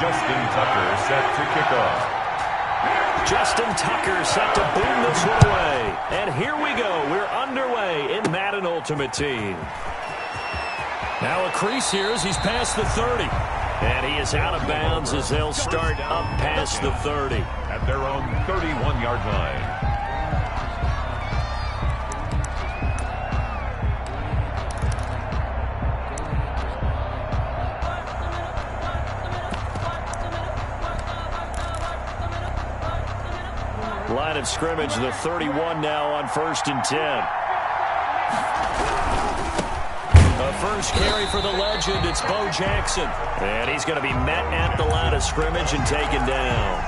Justin Tucker set to kick off. Justin Tucker set to boom this one away. And here we go. We're underway in Madden Ultimate Team. Now a crease here as he's past the 30. And he is out of bounds as they'll start up past the 30. At their own 31-yard line. Line of scrimmage, the 31 now on 1st and 10. The first carry for the legend, it's Bo Jackson. And he's going to be met at the line of scrimmage and taken down.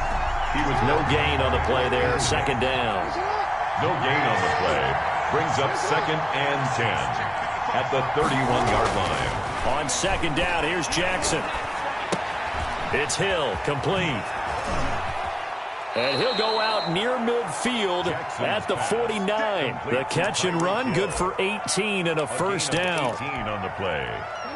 He was no gain on the play there, 2nd down. No gain on the play. Brings up 2nd and 10 at the 31-yard line. On 2nd down, here's Jackson. It's Hill, complete. And he'll go out near midfield at the 49. The catch and run, good for 18 and a first down. 18 on the play.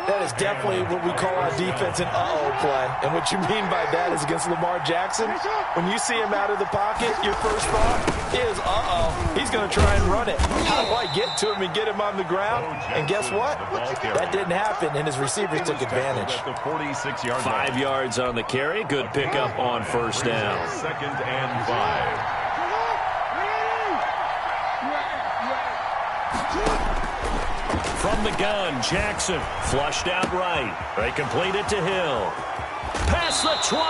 That is definitely what we call our defense an uh-oh play. And what you mean by that is against Lamar Jackson, when you see him out of the pocket, your first thought is, uh-oh, he's going to try and run it. How do I get to him and get him on the ground? And guess what? That didn't happen, and his receivers took advantage. 5 yards on the carry. Good pickup on 1st down. 2nd and 5. From the gun, Jackson flushed out right. They complete it to Hill. Past the 20.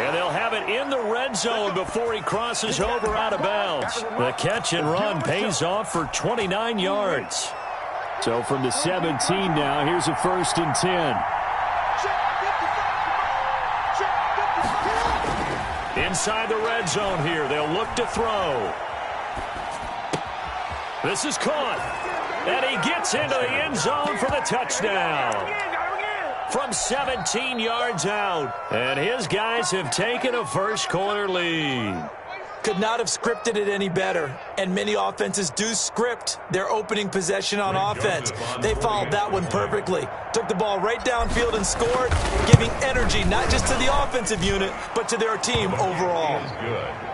And they'll have it in the red zone before he crosses over out of bounds. The catch and run pays off for 29 yards. So from the 17 now, here's a 1st and 10. Inside the red zone here. They'll look to throw. This is caught. And he gets into the end zone for the touchdown. From 17 yards out. And his guys have taken a first quarter lead. Could not have scripted it any better. And many offenses do script their opening possession on offense. They followed that one perfectly. Took the ball right downfield and scored, giving energy not just to the offensive unit, but to their team overall.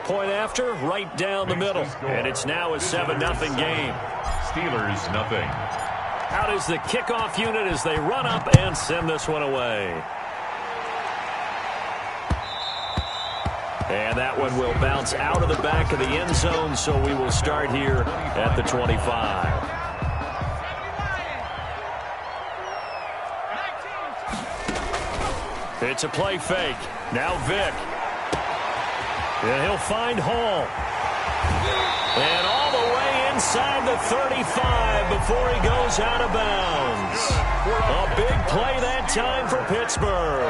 Point after, right down the middle. And it's now a 7-0 game. Steelers, nothing. Out is the kickoff unit as they run up and send this one away. And that one will bounce out of the back of the end zone, so we will start here at the 25. It's a play fake. Now Vick. And he'll find Hall. And all the way inside the 35 before he goes out of bounds. A big play that time for Pittsburgh.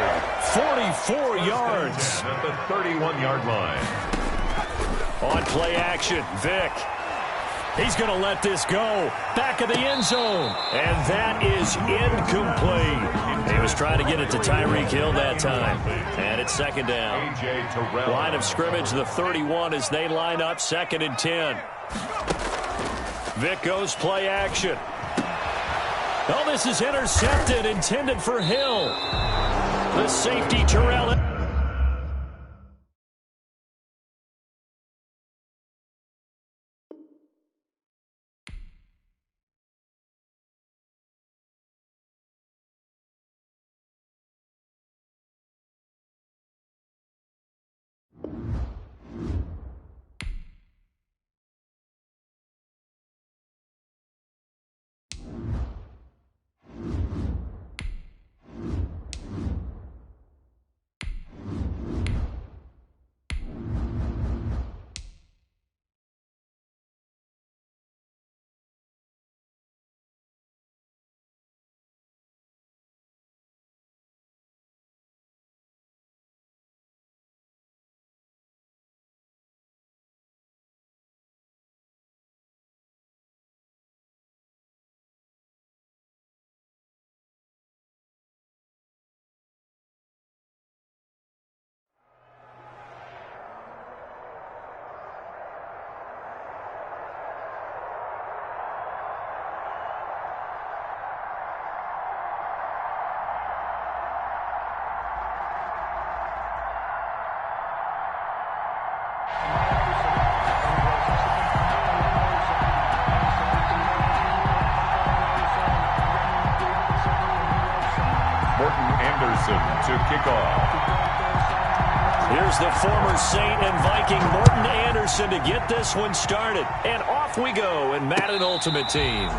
44 yards. At the 31-yard line. On play action, Vick. He's going to let this go. Back of the end zone. And that is incomplete. He was trying to get it to Tyreek Hill that time. And it's 2nd down. Line of scrimmage, the 31 as they line up 2nd and 10. Vick goes play action. Oh, this is intercepted, intended for Hill. The safety, Terrell. Jackson to kick off. Here's the former Saint and Viking Morton Anderson to get this one started. And off we go in Madden Ultimate Team.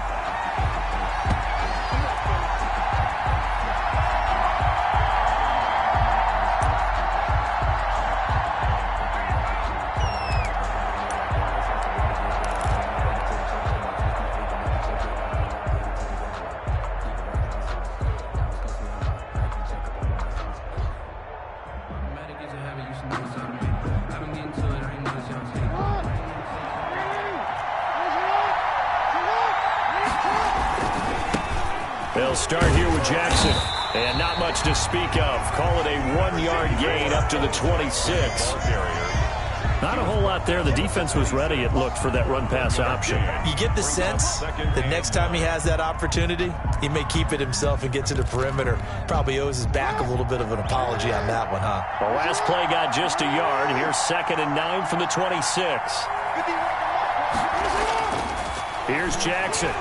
They'll start here with Jackson. And not much to speak of. Call it a 1-yard gain up to the 26. Not a whole lot there. The defense was ready, it looked, for that run-pass option. You get the sense that next time he has that opportunity, he may keep it himself and get to the perimeter. Probably owes his back a little bit of an apology on that one, huh? The last play got just a yard. Here's 2nd and 9 from the 26. Here's Jackson.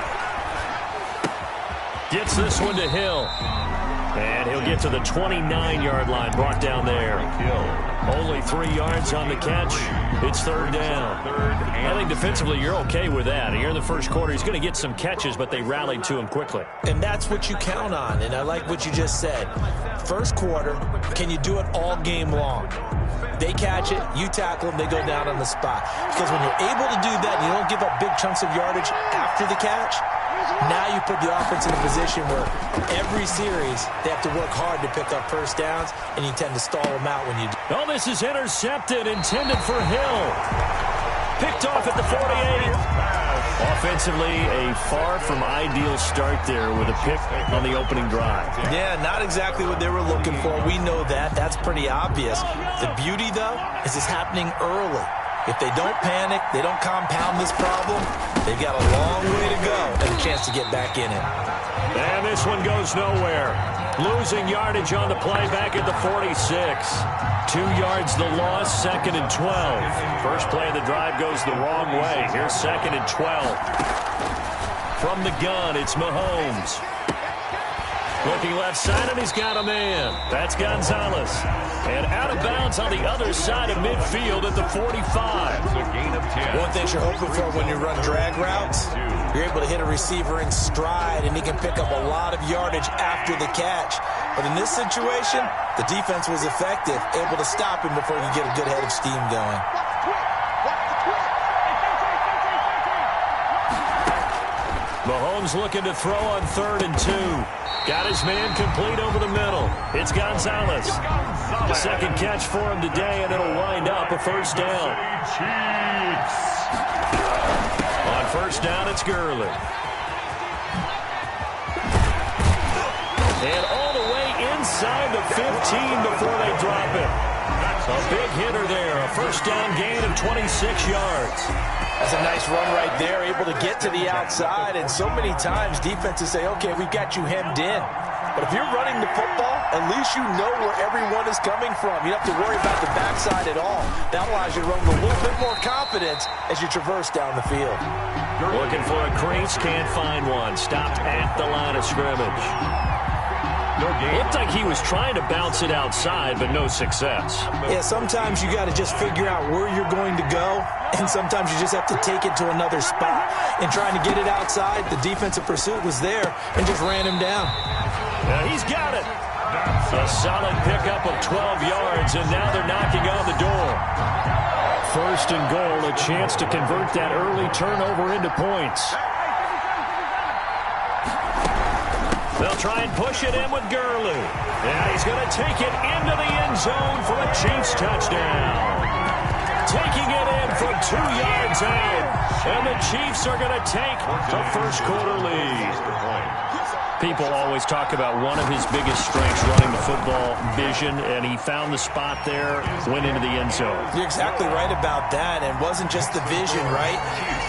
Gets this one to Hill. And he'll get to the 29-yard line, brought down there. Only 3 yards on the catch. It's 3rd down. I think defensively you're okay with that. Here in the first quarter, he's going to get some catches, but they rallied to him quickly. And that's what you count on, and I like what you just said. First quarter, can you do it all game long? They catch it, you tackle them, they go down on the spot. Because when you're able to do that, and you don't give up big chunks of yardage after the catch, now you put the offense in a position where every series they have to work hard to pick up first downs, and you tend to stall them out when you do. Oh, this is intercepted, intended for Hill. Picked off at the 48. Offensively, a far from ideal start there with a pick on the opening drive. Yeah, not exactly what they were looking for. We know that. That's pretty obvious. The beauty, though, is it's happening early. If they don't panic, they don't compound this problem, they've got a long way to go and a chance to get back in it. And this one goes nowhere. Losing yardage on the play back at the 46. 2 yards the loss, 2nd and 12. First play of the drive goes the wrong way. Here's 2nd and 12. From the gun, it's Mahomes. Looking left side, and he's got a man. That's Gonzalez. And out of bounds on the other side of midfield at the 45. A gain of 10. One thing you're hoping for when you run drag routes, you're able to hit a receiver in stride, and he can pick up a lot of yardage after the catch. But in this situation, the defense was effective, able to stop him before you get a good head of steam going. Mahomes looking to throw on 3rd and 2. Got his man complete over the middle. It's Gonzalez. The second catch for him today, and it'll wind up a first down. On first down, it's Gurley. And all the way inside the 15 before they drop it. A big hitter there. A first down gain of 26 yards. That's a nice run right there, able to get to the outside. And so many times defenses say, okay, we've got you hemmed in. But if you're running the football, at least you know where everyone is coming from. You don't have to worry about the backside at all. That allows you to run with a little bit more confidence as you traverse down the field. Looking for a crease, can't find one. Stopped at the line of scrimmage. Looked like he was trying to bounce it outside, but no success. Yeah, sometimes you got to just figure out where you're going to go, and sometimes you just have to take it to another spot. And trying to get it outside, the defensive pursuit was there and just ran him down. Yeah, he's got it. A solid pickup of 12 yards, and now they're knocking on the door. 1st and goal, a chance to convert that early turnover into points. They'll try and push it in with Gurley. And he's going to take it into the end zone for a Chiefs touchdown. Taking it in from 2 yards out. And the Chiefs are going to take the first quarter lead. People always talk about one of his biggest strengths running the football, vision, and he found the spot there, went into the end zone. You're exactly right about that, and it wasn't just the vision, right?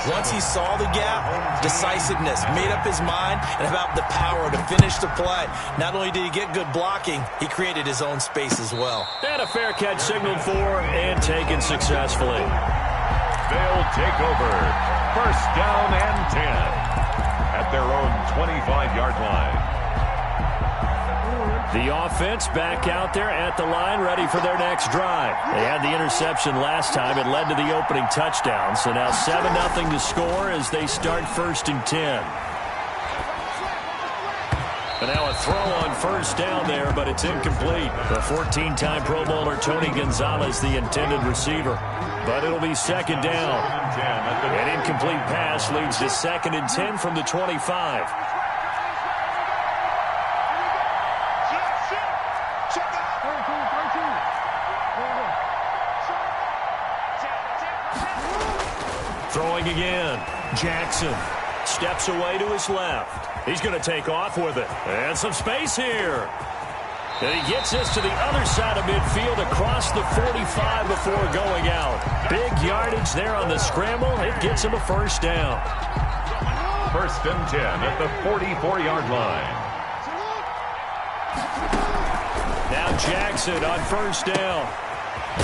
Once he saw the gap, decisiveness, made up his mind, and about the power to finish the play. Not only did he get good blocking, he created his own space as well. And a fair catch signaled for and taken successfully. They'll take over. First down and 10 at their own 25-yard line. The offense back out there at the line, ready for their next drive. They had the interception last time. It led to the opening touchdown. So now 7-0 to score as they start 1st and 10. And now a throw on 1st down there, but it's incomplete. The 14-time Pro Bowler Tony Gonzalez, the intended receiver. But it'll be 2nd down. An incomplete pass leads to 2nd and 10 from the 25. Throwing again. Jackson steps away to his left. He's going to take off with it. And some space here. And he gets this to the other side of midfield across the 45 before going out. Big yardage there on the scramble. It gets him a 1st down. 1st and 10 at the 44-yard line. Now Jackson on 1st down.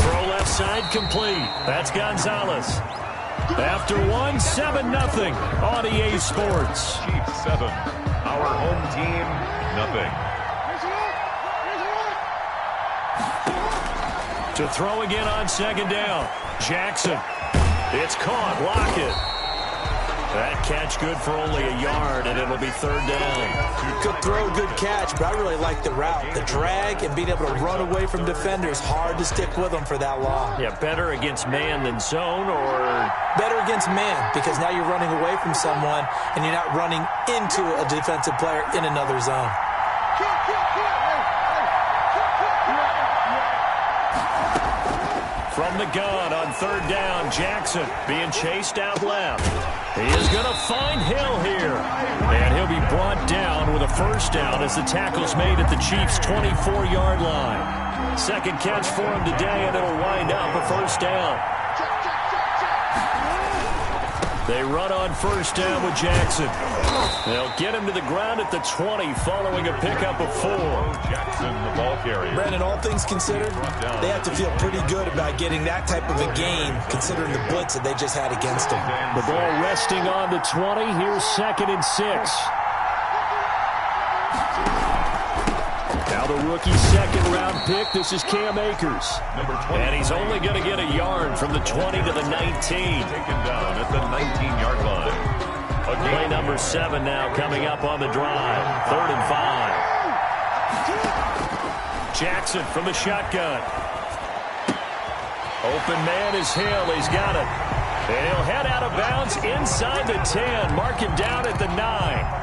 Throw left side complete. That's Gonzalez. After 1, 7-0 on EA Sports. Chiefs 7. Our home team, nothing. To throw again on 2nd down. Jackson. It's caught. Lockett. That catch good for only a yard, and it'll be 3rd down. Good throw, good catch, but I really like the route. The drag and being able to run away from defenders, hard to stick with them for that long. Yeah, better against man than zone, or? Better against man, because now you're running away from someone, and you're not running into a defensive player in another zone. From the gun on 3rd down, Jackson being chased out left. He is going to find Hill here. And he'll be brought down with a 1st down as the tackle's made at the Chiefs' 24-yard line. 2nd catch for him today, and it'll wind up a 1st down. They run on 1st down with Jackson. They'll get him to the ground at the 20 following a pickup of 4. Jackson, the ball carrier. Brandon, all things considered, they have to feel pretty good about getting that type of a game considering the blitz that they just had against them. The ball resting on the 20. Here's 2nd and 6. Now the rookie 2nd-round pick. This is Cam Akers. And he's only going to get a yard from the 20 to the 19. Taken down at the 19-yard line. Play number 7 now coming up on the drive. 3rd and 5. Jackson from the shotgun. Open man is Hill. He's got it. And he'll head out of bounds inside the 10. Mark him down at the 9.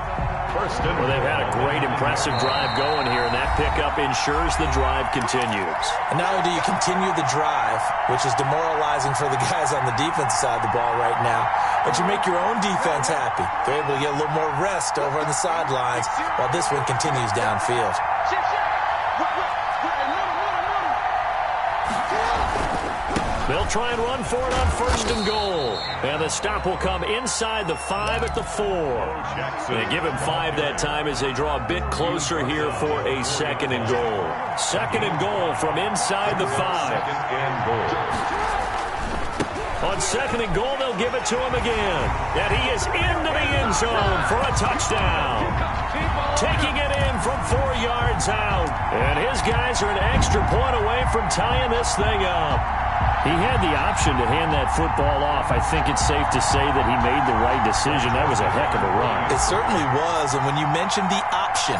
Well, they've had a great, impressive drive going here, and that pickup ensures the drive continues. And not only do you continue the drive, which is demoralizing for the guys on the defense side of the ball right now, but you make your own defense happy. They're able to get a little more rest over on the sidelines while this one continues downfield. They'll try and run for it on 1st and goal. And the stop will come inside the 5 at the 4. They give him 5 that time as they draw a bit closer here for a 2nd and goal. 2nd and goal from inside the 5. 2nd and goal. On 2nd and goal, they'll give it to him again. And he is into the end zone for a touchdown. Taking it in from 4 yards out. And his guys are an extra point away from tying this thing up. He had the option to hand that football off. I think it's safe to say that he made the right decision. That was a heck of a run. It certainly was, and when you mentioned the option,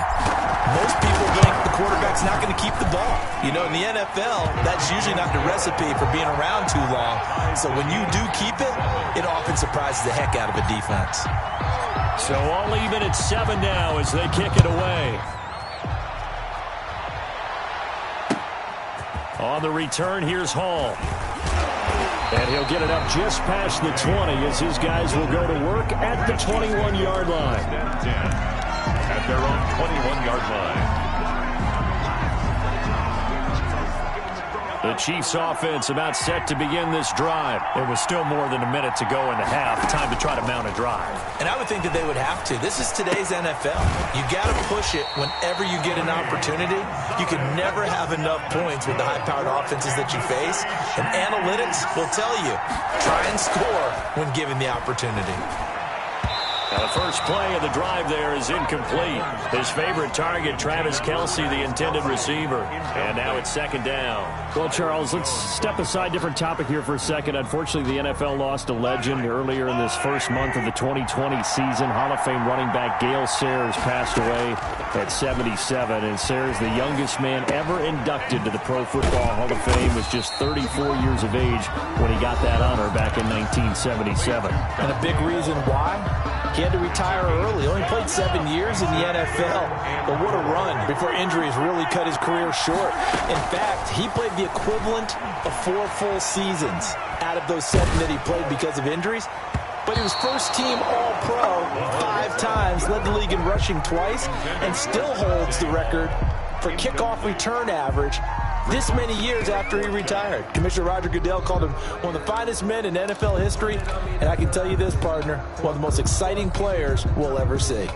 most people think the quarterback's not going to keep the ball. You know, in the NFL, that's usually not the recipe for being around too long. So when you do keep it, it often surprises the heck out of a defense. So all even at 7 now as they kick it away. On the return, here's Hall. And he'll get it up just past the 20 as his guys will go to work at the 21-yard line. 10 at their own 21-yard line. The Chiefs offense about set to begin this drive. There was still more than a minute to go in the half. Time to try to mount a drive. And I would think that they would have to. This is today's NFL. You got to push it whenever you get an opportunity. You can never have enough points with the high-powered offenses that you face. And analytics will tell you, try and score when given the opportunity. Now, the first play of the drive there is incomplete. His favorite target, Travis Kelce, the intended receiver. And now it's second down. Well, Charles, let's step aside, different topic here for a second. Unfortunately, the NFL lost a legend earlier in this first month of the 2020 season. Hall of Fame running back Gale Sayers passed away at 77. And Sayers, the youngest man ever inducted to the Pro Football Hall of Fame, was just 34 years of age when he got that honor back in 1977. And a big reason why? He had to retire early. He only played 7 years in the NFL. But what a run before injuries really cut his career short. In fact, he played the equivalent of 4 full seasons out of those 7 that he played because of injuries. But he was first-team All-Pro 5 times, led the league in rushing twice, and still holds the record for kickoff return average this many years after he retired. Commissioner Roger Goodell called him one of the finest men in NFL history, and I can tell you this, partner, one of the most exciting players we'll ever see.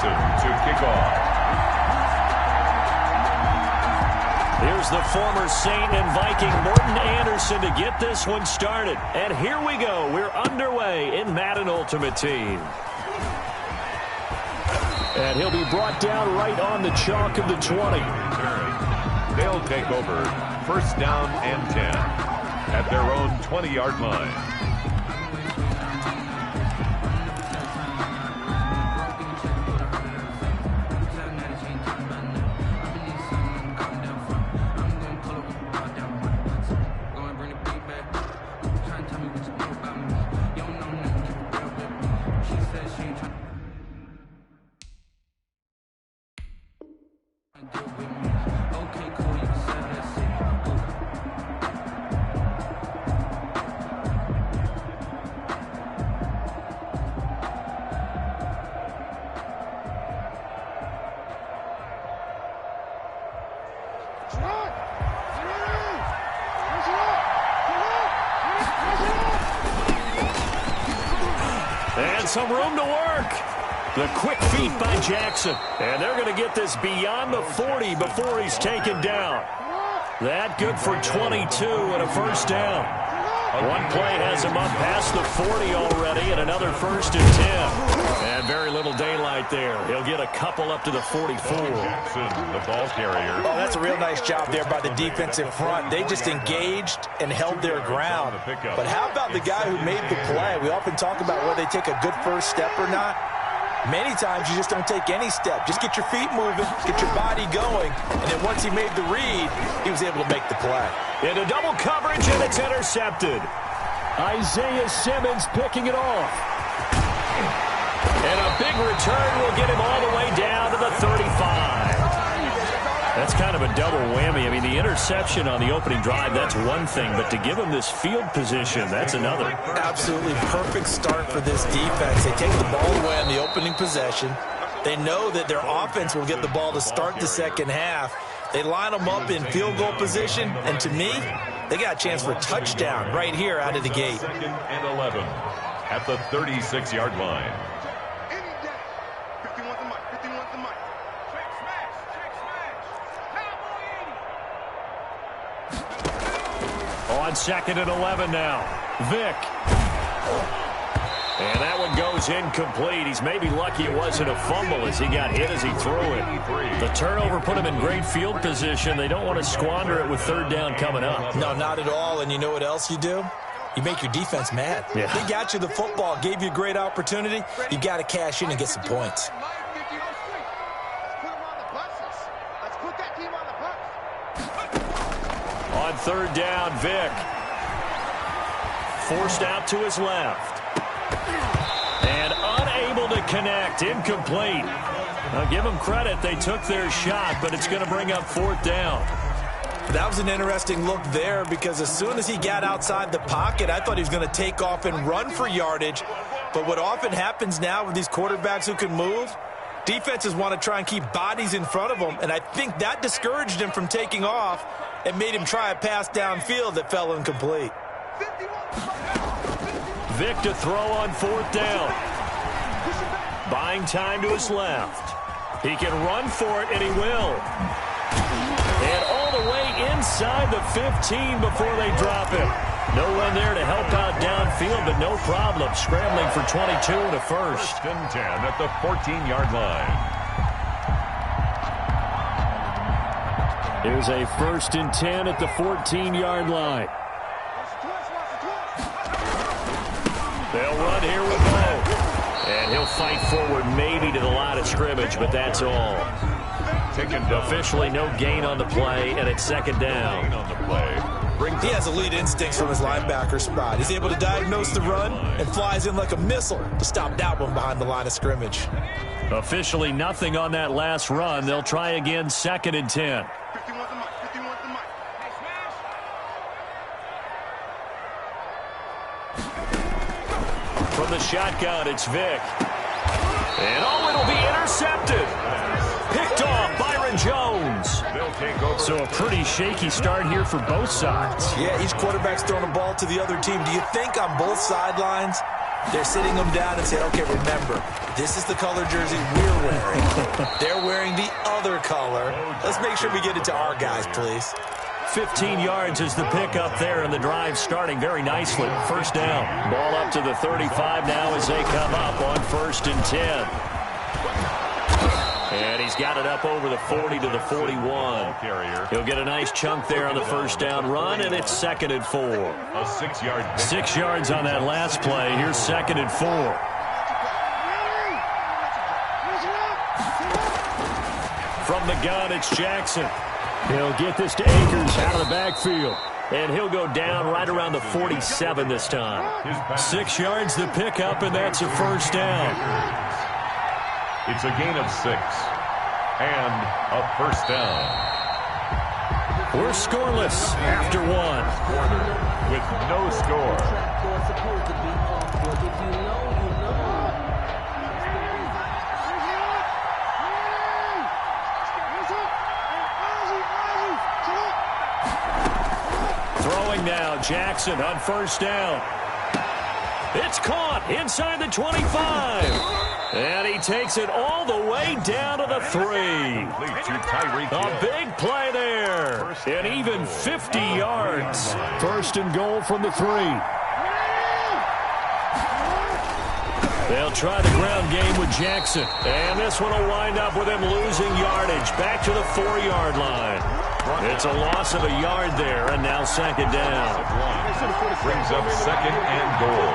To kick off. Here's the former Saint and Viking Morten Andersen to get this one started. And here we go. We're underway in Madden Ultimate Team. And he'll be brought down right on the chalk of the 20. They'll take over first down and 10 at their own 20-yard line. And some room to work. The quick feet by Jackson. And they're going to get this beyond the 40 before he's taken down. That good for 22 and a first down. One play has him up past the 40 already, and another first and 10. And very little daylight there. He'll get a couple up to the 44. Jackson, the ball carrier. Oh, that's a real nice job there by the defensive front. They just engaged and held their ground. But how about the guy who made the play? We often talk about whether they take a good first step or not. Many times you just don't take any step. Just get your feet moving, get your body going, and then once he made the read, he was able to make the play. Into double coverage, and it's intercepted. Isaiah Simmons picking it off. And a big return will get him all the way down to the 35. That's kind of a double whammy. I mean, the interception on the opening drive, that's one thing, but to give him this field position, that's another. Absolutely perfect start for this defense. They take the ball away on the opening possession. They know that their offense will get the ball to start the second half. They line them up in field goal position, and to me, they got a chance for a touchdown right here out of the gate. 2nd and 11 at the 36-yard line. On 2nd and 11 now. Vick. And that one goes incomplete. He's maybe lucky it wasn't a fumble as he got hit as he threw it. The turnover put him in great field position. They don't want to squander it with third down coming up. No, not at all. And you know what else you do? You make your defense mad. Yeah. They got you the football, gave you a great opportunity. You got to cash in and get some points. On third down, Vick. Forced out to his left. And unable to connect. Incomplete. I'll give them credit. They took their shot, but it's going to bring up fourth down. That was an interesting look there because as soon as he got outside the pocket, I thought he was going to take off and run for yardage. But what often happens now with these quarterbacks who can move, defenses want to try and keep bodies in front of them, and I think that discouraged him from taking off and made him try a pass downfield that fell incomplete. Vick to throw on fourth down. Buying time to his left. He can run for it, and he will. And all the way inside the 15 before they drop him. No one there to help out downfield, but no problem. Scrambling for 22 and a first. 1st and 10 at the 14-yard line. Here's a 1st and 10 at the 14-yard line. They'll run here with Moe. And he'll fight forward maybe to the line of scrimmage, but that's all. Officially no gain on the play, and it's 2nd down. On the play. He has elite instincts from his linebacker spot. He's able to diagnose the run and flies in like a missile to stop that one behind the line of scrimmage. Officially nothing on that last run. They'll try again, 2nd and 10. From the shotgun, it's Vick. And it'll be intercepted. Picked off, Byron Jones. So a pretty shaky start here for both sides. Yeah, each quarterback's throwing a ball to the other team. Do you think on both sidelines they're sitting them down and saying, okay, remember, this is the color jersey we're wearing. They're wearing the other color. Let's make sure we get it to our guys, please. 15 yards is the pickup there, and the drive starting very nicely. 1st down. Ball up to the 35 now as they come up on 1st and 10. And he's got it up over the 40 to the 41. He'll get a nice chunk there on the 1st down run, and it's 2nd and 4. A 6-yard. 6 yards on that last play. Here's 2nd and 4. From the gun, it's Jackson. He'll get this to Akers out of the backfield. And he'll go down right around the 47 this time. 6 yards the pickup, and that's a 1st down. It's a gain of 6 and a 1st down. We're scoreless after 1. With no score. Throwing now, Jackson on 1st down. It's caught inside the 25. And he takes it all the way down to the 3. A big play there. And even 50 yards. 1st and goal from the 3. They'll try the ground game with Jackson. And this one will wind up with him losing yardage. Back to the 4-yard line. It's a loss of a yard there, and now 2nd down. Brings up 2nd and goal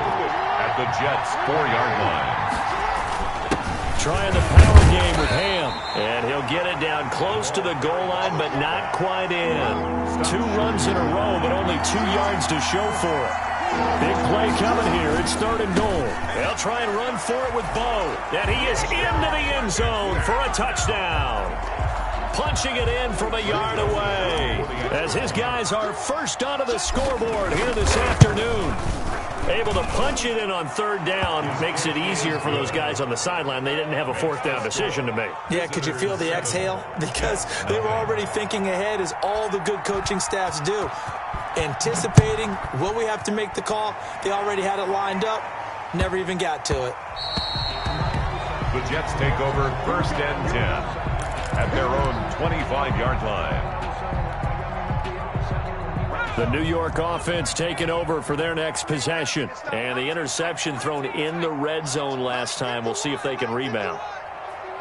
at the Jets' 4-yard line. Trying the power game with Ham. And he'll get it down close to the goal line, but not quite in. 2 runs in a row, but only 2 yards to show for it. Big play coming here. It's 3rd and goal. They'll try and run for it with Bo. And he is into the end zone for a touchdown. Punching it in from a yard away. As his guys are first onto the scoreboard here this afternoon. Able to punch it in on 3rd down makes it easier for those guys on the sideline. They didn't have a 4th down decision to make. Yeah, could you feel the exhale? Because they were already thinking ahead, as all the good coaching staffs do. Anticipating, will we have to make the call? They already had it lined up. Never even got to it. The Jets take over 1st and 10 at their own 25-yard line. The New York offense taking over for their next possession. And the interception thrown in the red zone last time. We'll see if they can rebound.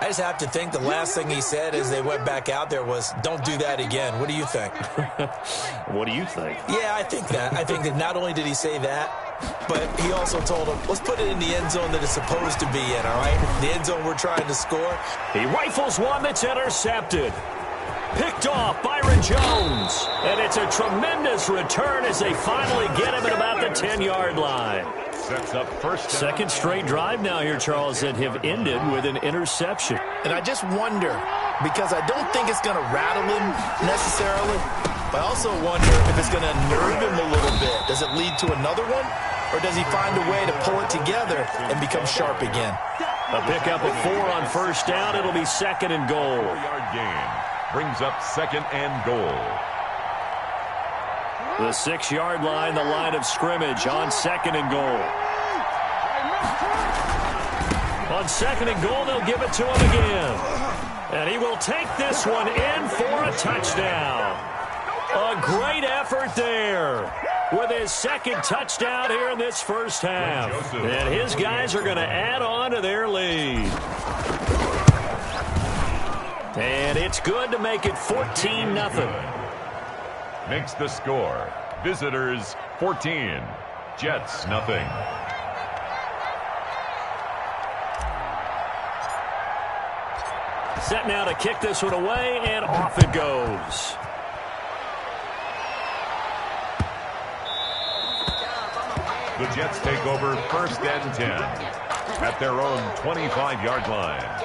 I just have to think the last thing he said as they went back out there was, don't do that again. What do you think? What do you think? Yeah, I think that. I think that not only did he say that, but he also told him, let's put it in the end zone that it's supposed to be in, all right? The end zone we're trying to score. He rifles one that's intercepted. Picked off Byron Jones. And it's a tremendous return as they finally get him at about the 10-yard line. Sets up first. Second straight drive now here, Charles, that have ended with an interception. And I just wonder, because I don't think it's going to rattle him necessarily, but I also wonder if it's going to nerve him a little bit. Does it lead to another one? Or does he find a way to pull it together and become sharp again? A pickup of 4 on 1st down. It'll be 2nd and goal. 4-yard gain brings up 2nd and goal. The 6-yard line, the line of scrimmage on 2nd and goal. On 2nd and goal, they'll give it to him again. And he will take this one in for a touchdown. A great effort there with his 2nd touchdown here in this first half. And his guys are going to add on to their lead. And it's good to make it 14-0. Makes the score. Visitors 14. Jets nothing. Set now to kick this one away, and off it goes. The Jets take over 1st and 10 at their own 25-yard line.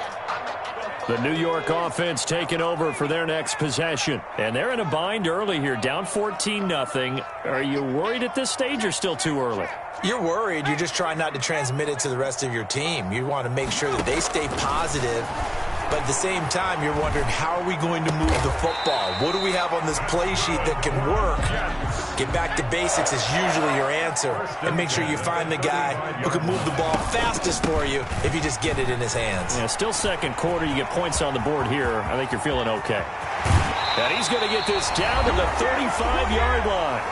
The New York offense taking over for their next possession. And they're in a bind early here, down 14-0. Are you worried at this stage or still too early? You're worried. You're just trying not to transmit it to the rest of your team. You want to make sure that they stay positive. But at the same time, you're wondering, how are we going to move the football? What do we have on this play sheet that can work? Get back to basics is usually your answer. And make sure you find the guy who can move the ball fastest for you if you just get it in his hands. Yeah, still 2nd quarter. You get points on the board here. I think you're feeling okay. And he's going to get this down to the 35-yard line.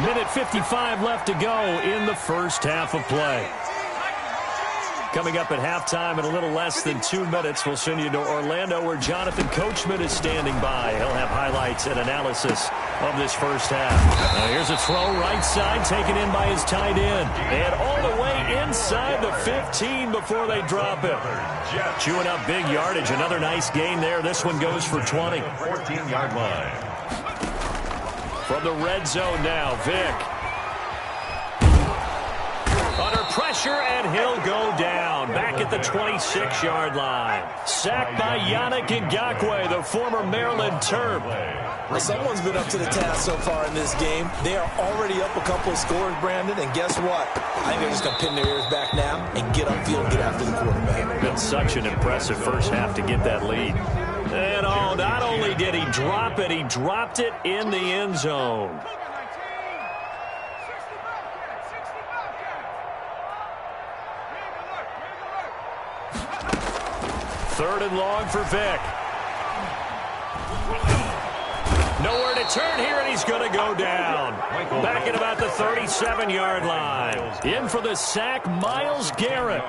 1:55 left to go in the first half of play. Coming up at halftime in a little less than 2 minutes, we'll send you to Orlando where Jonathan Coachman is standing by. He'll have highlights and analysis of this first half. Now here's a throw right side taken in by his tight end. And all the way inside the 15 before they drop it. Chewing up big yardage. Another nice gain there. This one goes for 20. 14-yard line. From the red zone now, Vick. Under pressure, and he'll go down. Back at the 26-yard line. Sacked by Yannick Ngakoue, the former Maryland Terp. Well, someone's been up to the task so far in this game. They are already up a couple of scores, Brandon, and guess what? I think they're just going to pin their ears back now and get upfield and get after the quarterback. Been such an impressive first half to get that lead. And not only did he drop it, he dropped it in the end zone. 3rd and long for Vick. Nowhere to turn here, and he's going to go down. Back at about the 37-yard line. In for the sack, Myles Garrett.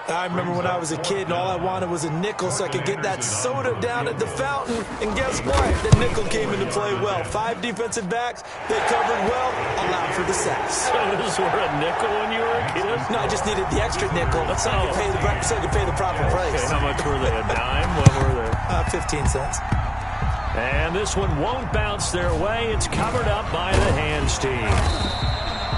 I remember when I was a kid and all I wanted was a nickel so I could get that soda down at the fountain. And guess what? The nickel came into play well. 5 defensive backs, they covered well, allowed for the sacks. Sodas were a nickel when you were a kid? No, I just needed the extra nickel so I could pay the proper price. Okay, how much were they? A dime? What were they? 15 cents. And this one won't bounce their way. It's covered up by the hands team.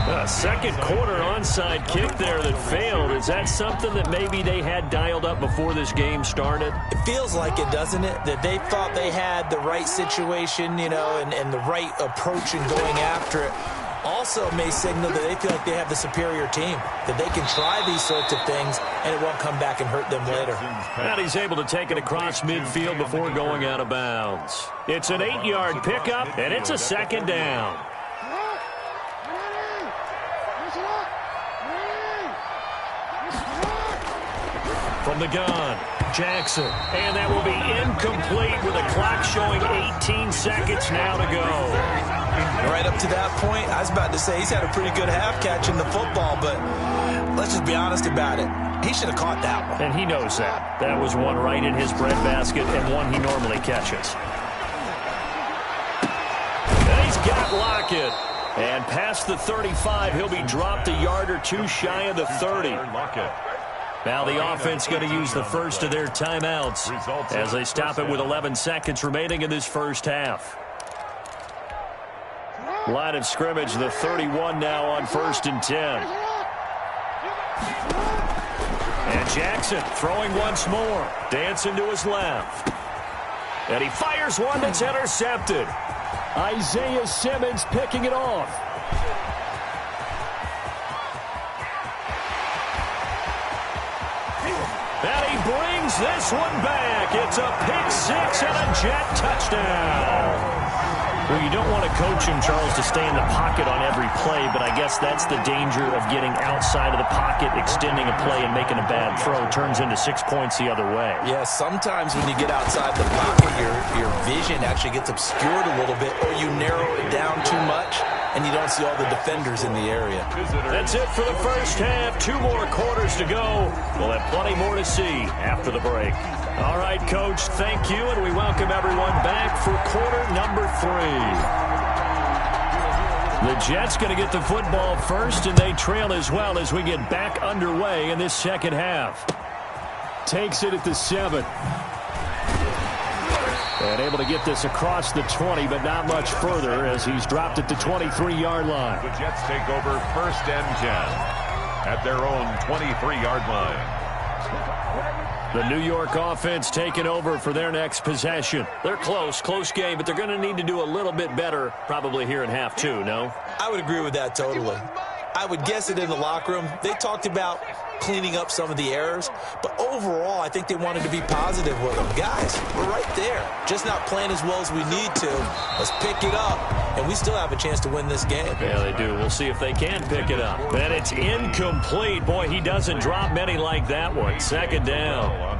A second quarter onside kick there that failed. Is that something that maybe they had dialed up before this game started? It feels like it, doesn't it? That they thought they had the right situation, and the right approach in going after it. Also may signal that they feel like they have the superior team, that they can try these sorts of things, and it won't come back and hurt them later. And he's able to take it across midfield before going out of bounds. It's an 8-yard pickup, and it's a second down. From the gun, Jackson. And that will be incomplete with the clock showing 18 seconds now to go. Right up to that point, I was about to say he's had a pretty good half catching the football, but let's just be honest about it. He should have caught that one. And he knows that. That was one right in his breadbasket and one he normally catches. And he's got Lockett. And past the 35, he'll be dropped a yard or two shy of the 30. Now the offense going to use the first of their timeouts as they stop it with 11 seconds remaining in this first half. Line of scrimmage, the 31 now on 1st and 10. And Jackson throwing once more. Dancing to his left. And he fires one that's intercepted. Isaiah Simmons picking it off. And he brings this one back. It's a pick six and a Jet touchdown. Well, you don't want to coach him, Charles, to stay in the pocket on every play, but I guess that's the danger of getting outside of the pocket, extending a play, and making a bad throw. Turns into 6 points the other way. Yeah, sometimes when you get outside the pocket, your vision actually gets obscured a little bit, or you narrow it down too much, and you don't see all the defenders in the area. That's it for the first half. 2 more quarters to go. We'll have plenty more to see after the break. All right, Coach, thank you, and we welcome everyone back for quarter number 3. The Jets going to get the football first, and they trail as well as we get back underway in this second half. Takes it at the 7. And able to get this across the 20, but not much further as he's dropped at the 23-yard line. The Jets take over 1st and 10 at their own 23-yard line. The New York offense taking over for their next possession. They're close game, but they're going to need to do a little bit better probably here in half 2, no? I would agree with that totally. I would guess it in the locker room. They talked about cleaning up some of the errors, but overall, I think they wanted to be positive with them. Guys, we're right there. Just not playing as well as we need to. Let's pick it up, and we still have a chance to win this game. Yeah, they do. We'll see if they can pick it up. And it's incomplete. Boy, he doesn't drop many like that one. Second down.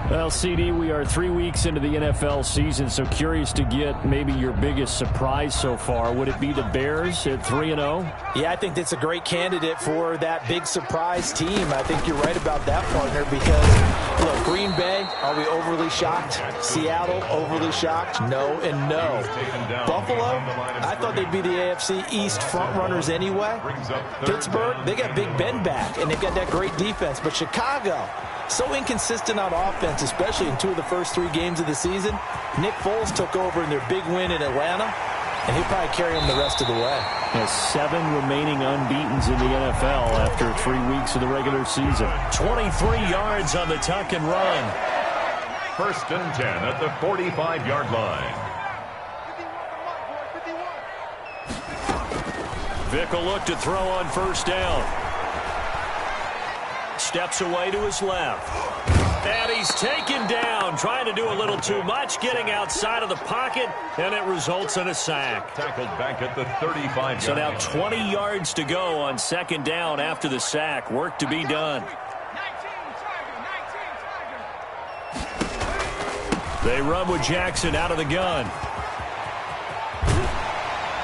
Well, CD, we are 3 weeks into the NFL season, so curious to get maybe your biggest surprise so far. Would it be the Bears at 3-0? Yeah, I think that's a great candidate for that big surprise team. I think you're right about that, partner, because, look, Green Bay, are we overly shocked? Seattle, overly shocked? No and no. Buffalo, I thought they'd be the AFC East front runners anyway. Pittsburgh, they got Big Ben back, and they've got that great defense. But Chicago, so inconsistent on offense, especially in 2 of the first 3 games of the season. Nick Foles took over in their big win in Atlanta, and he'll probably carry them the rest of the way. Has 7 remaining unbeatens in the NFL after 3 weeks of the regular season. 23 yards on the tuck and run. 1st and 10 at the 45-yard line. Vick will look to throw on 1st down. Steps away to his left. And he's taken down, trying to do a little too much, getting outside of the pocket, and it results in a sack. Tackled back at the 35-yard So now line. 20 yards to go on 2nd down after the sack. Work to be done. They run with Jackson out of the gun.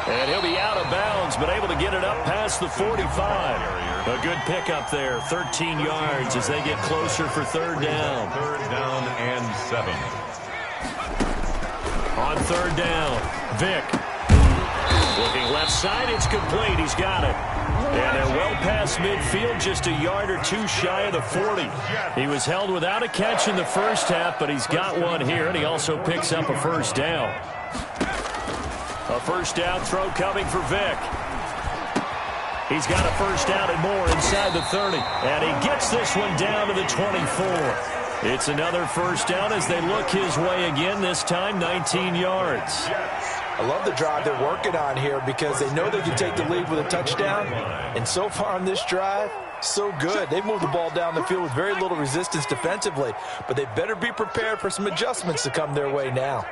And he'll be out of bounds, but able to get it up past the 45. A good pickup there, 13 yards as they get closer for third down. Third down and 7. On third down, Vick. Looking left side, it's complete. He's got it. And they're well past midfield, just a yard or two shy of the 40. He was held without a catch in the first half, but he's got one here, and he also picks up a first down. A first down throw coming for Vick. He's got a first down and more inside the 30. And he gets this one down to the 24. It's another first down as they look his way again, this time 19 yards. I love the drive they're working on here because they know they can take the lead with a touchdown. And so far on this drive, so good. They've moved the ball down the field with very little resistance defensively. But they better be prepared for some adjustments to come their way now.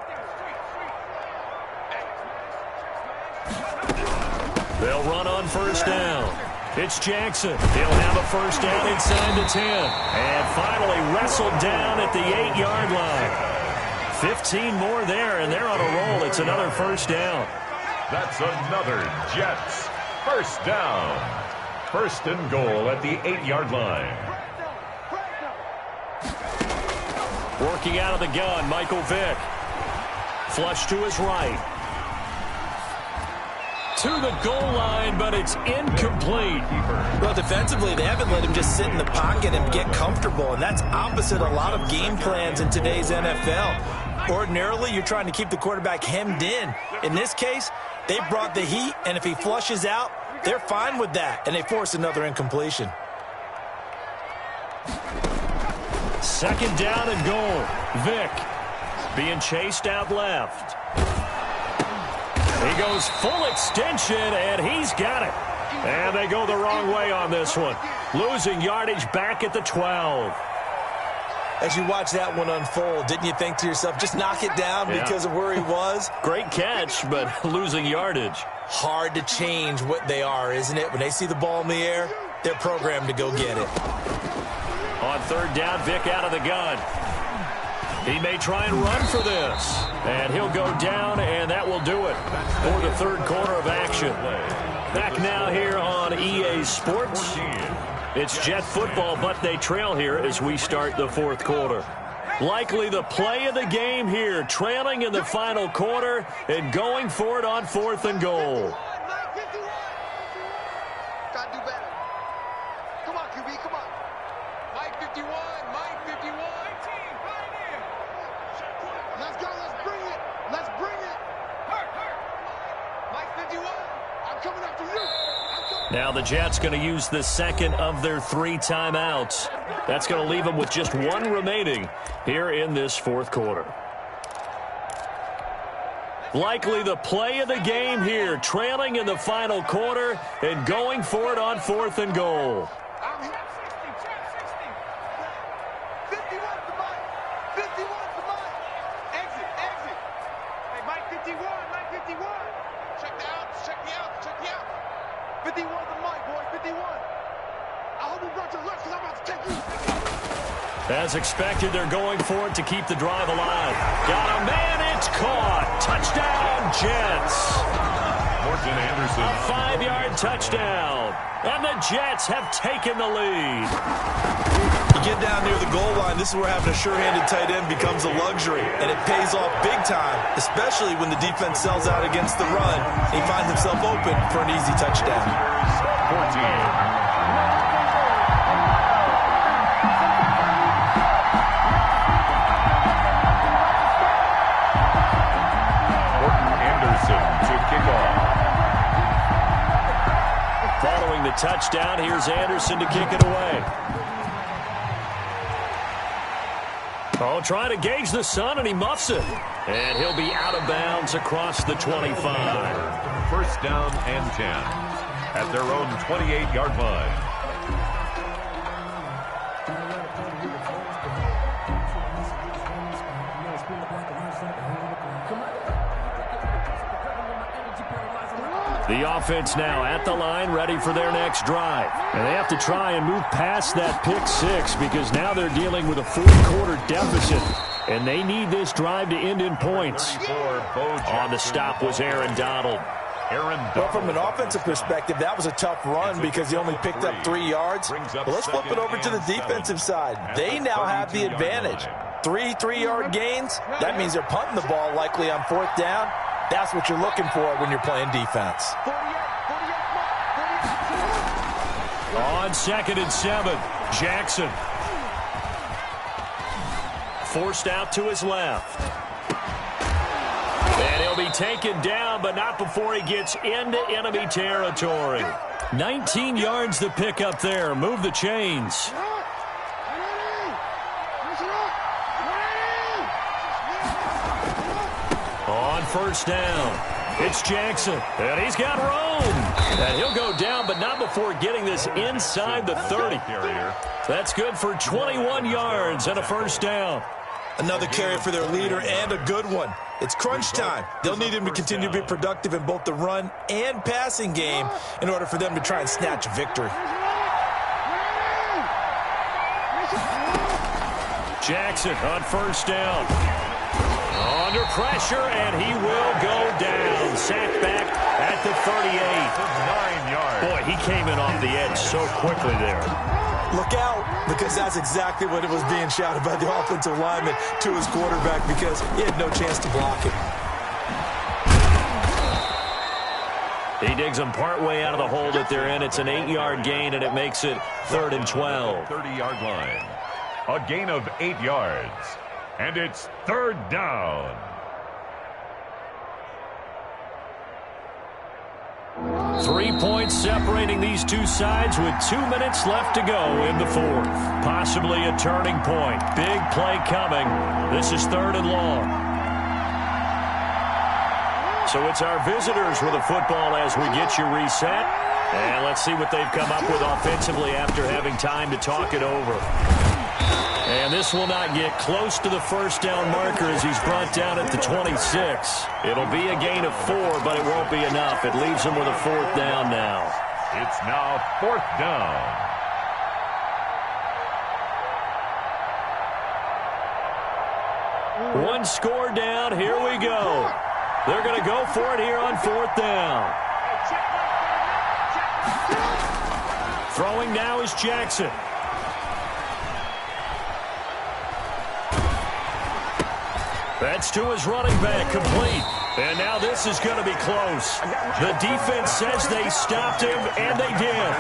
They'll run on first down. It's Jackson. He'll have a first down inside the 10. And finally wrestled down at the 8-yard line. 15 more there, and they're on a roll. It's another first down. That's another Jets first down. First and goal at the 8-yard line. Working out of the gun, Michael Vick. Flush to his right. To the goal line, but it's incomplete. Well, defensively, they haven't let him just sit in the pocket and get comfortable, and that's opposite a lot of game plans in today's NFL. Ordinarily, you're trying to keep the quarterback hemmed in. In this case, they brought the heat, and if he flushes out, they're fine with that, and they force another incompletion. Second down and goal. Vick being chased out left. He goes full extension, and he's got it. And they go the wrong way on this one. Losing yardage back at the 12. As you watch that one unfold, didn't you think to yourself, just knock it down because of where he was? Great catch, but losing yardage. Hard to change what they are, isn't it? When they see the ball in the air, they're programmed to go get it. On third down, Vick out of the gun. He may try and run for this. And he'll go down, and that will do it for the third quarter of action. Back now here on EA Sports. It's Jet football, but they trail here as we start the fourth quarter. Likely the play of the game here, trailing in the final quarter and going for it on fourth and goal. Now the Jets going to use the second of their 3 timeouts. That's going to leave them with just 1 remaining here in this fourth quarter. Likely the play of the game here, trailing in the final quarter and going for it on fourth and goal. As expected, they're going for it to keep the drive alive. Got a man, it's caught. Touchdown, Jets. Morton Anderson. A 5-yard touchdown. And the Jets have taken the lead. You get down near the goal line, this is where having a sure-handed tight end becomes a luxury. And it pays off big time, especially when the defense sells out against the run. He finds himself open for an easy touchdown. 14. Following the touchdown, here's Anderson to kick it away. Oh, trying to gauge the sun, and he muffs it. And he'll be out of bounds across the 25. First down and 10 at their own 28-yard line. The offense now at the line, ready for their next drive. And they have to try and move past that pick six because now they're dealing with a fourth-quarter deficit. And they need this drive to end in points. On the stop was Aaron Donald. Well, from an offensive perspective, that was a tough run because he only picked up 3 yards. But let's flip it over to the defensive side. They now have the advantage. 3 3-yard gains, that means they're punting the ball likely on 4th down. That's what you're looking for when you're playing defense. On 2nd and 7, Jackson. Forced out to his left. And he'll be taken down, but not before he gets into enemy territory. 19 yards to pick up there. Move the chains. On 1st down, it's Jackson, and he's got room. And he'll go down, but not before getting this inside the 30. That's good for 21 yards and a 1st down. Another carry for their leader and a good one. It's crunch time. They'll need him to continue to be productive in both the run and passing game in order for them to try and snatch a victory. Jackson on 1st down. Under pressure, and he will go down. Sacked back at the 38. 9 yards. Boy, he came in off the edge so quickly there. Look out, because that's exactly what it was being shouted by the offensive lineman to his quarterback because he had no chance to block it. He digs them partway out of the hole that they're in. It's an 8-yard gain, and it makes it 3rd and 12. 30-yard line. A gain of 8 yards. And it's 3rd down. 3 points separating these two sides with 2 minutes left to go in the 4th. Possibly a turning point. Big play coming. This is 3rd and long. So it's our visitors with the football as we get you reset. And let's see what they've come up with offensively after having time to talk it over. And this will not get close to the 1st down marker as he's brought down at the 26. It'll be a gain of 4, but it won't be enough. It leaves him with a 4th down now. It's now 4th down. One score down. Here we go. They're going to go for it here on 4th down. Throwing now is Jackson. That's to his running back, complete. And now this is going to be close. The defense says they stopped him, and they did.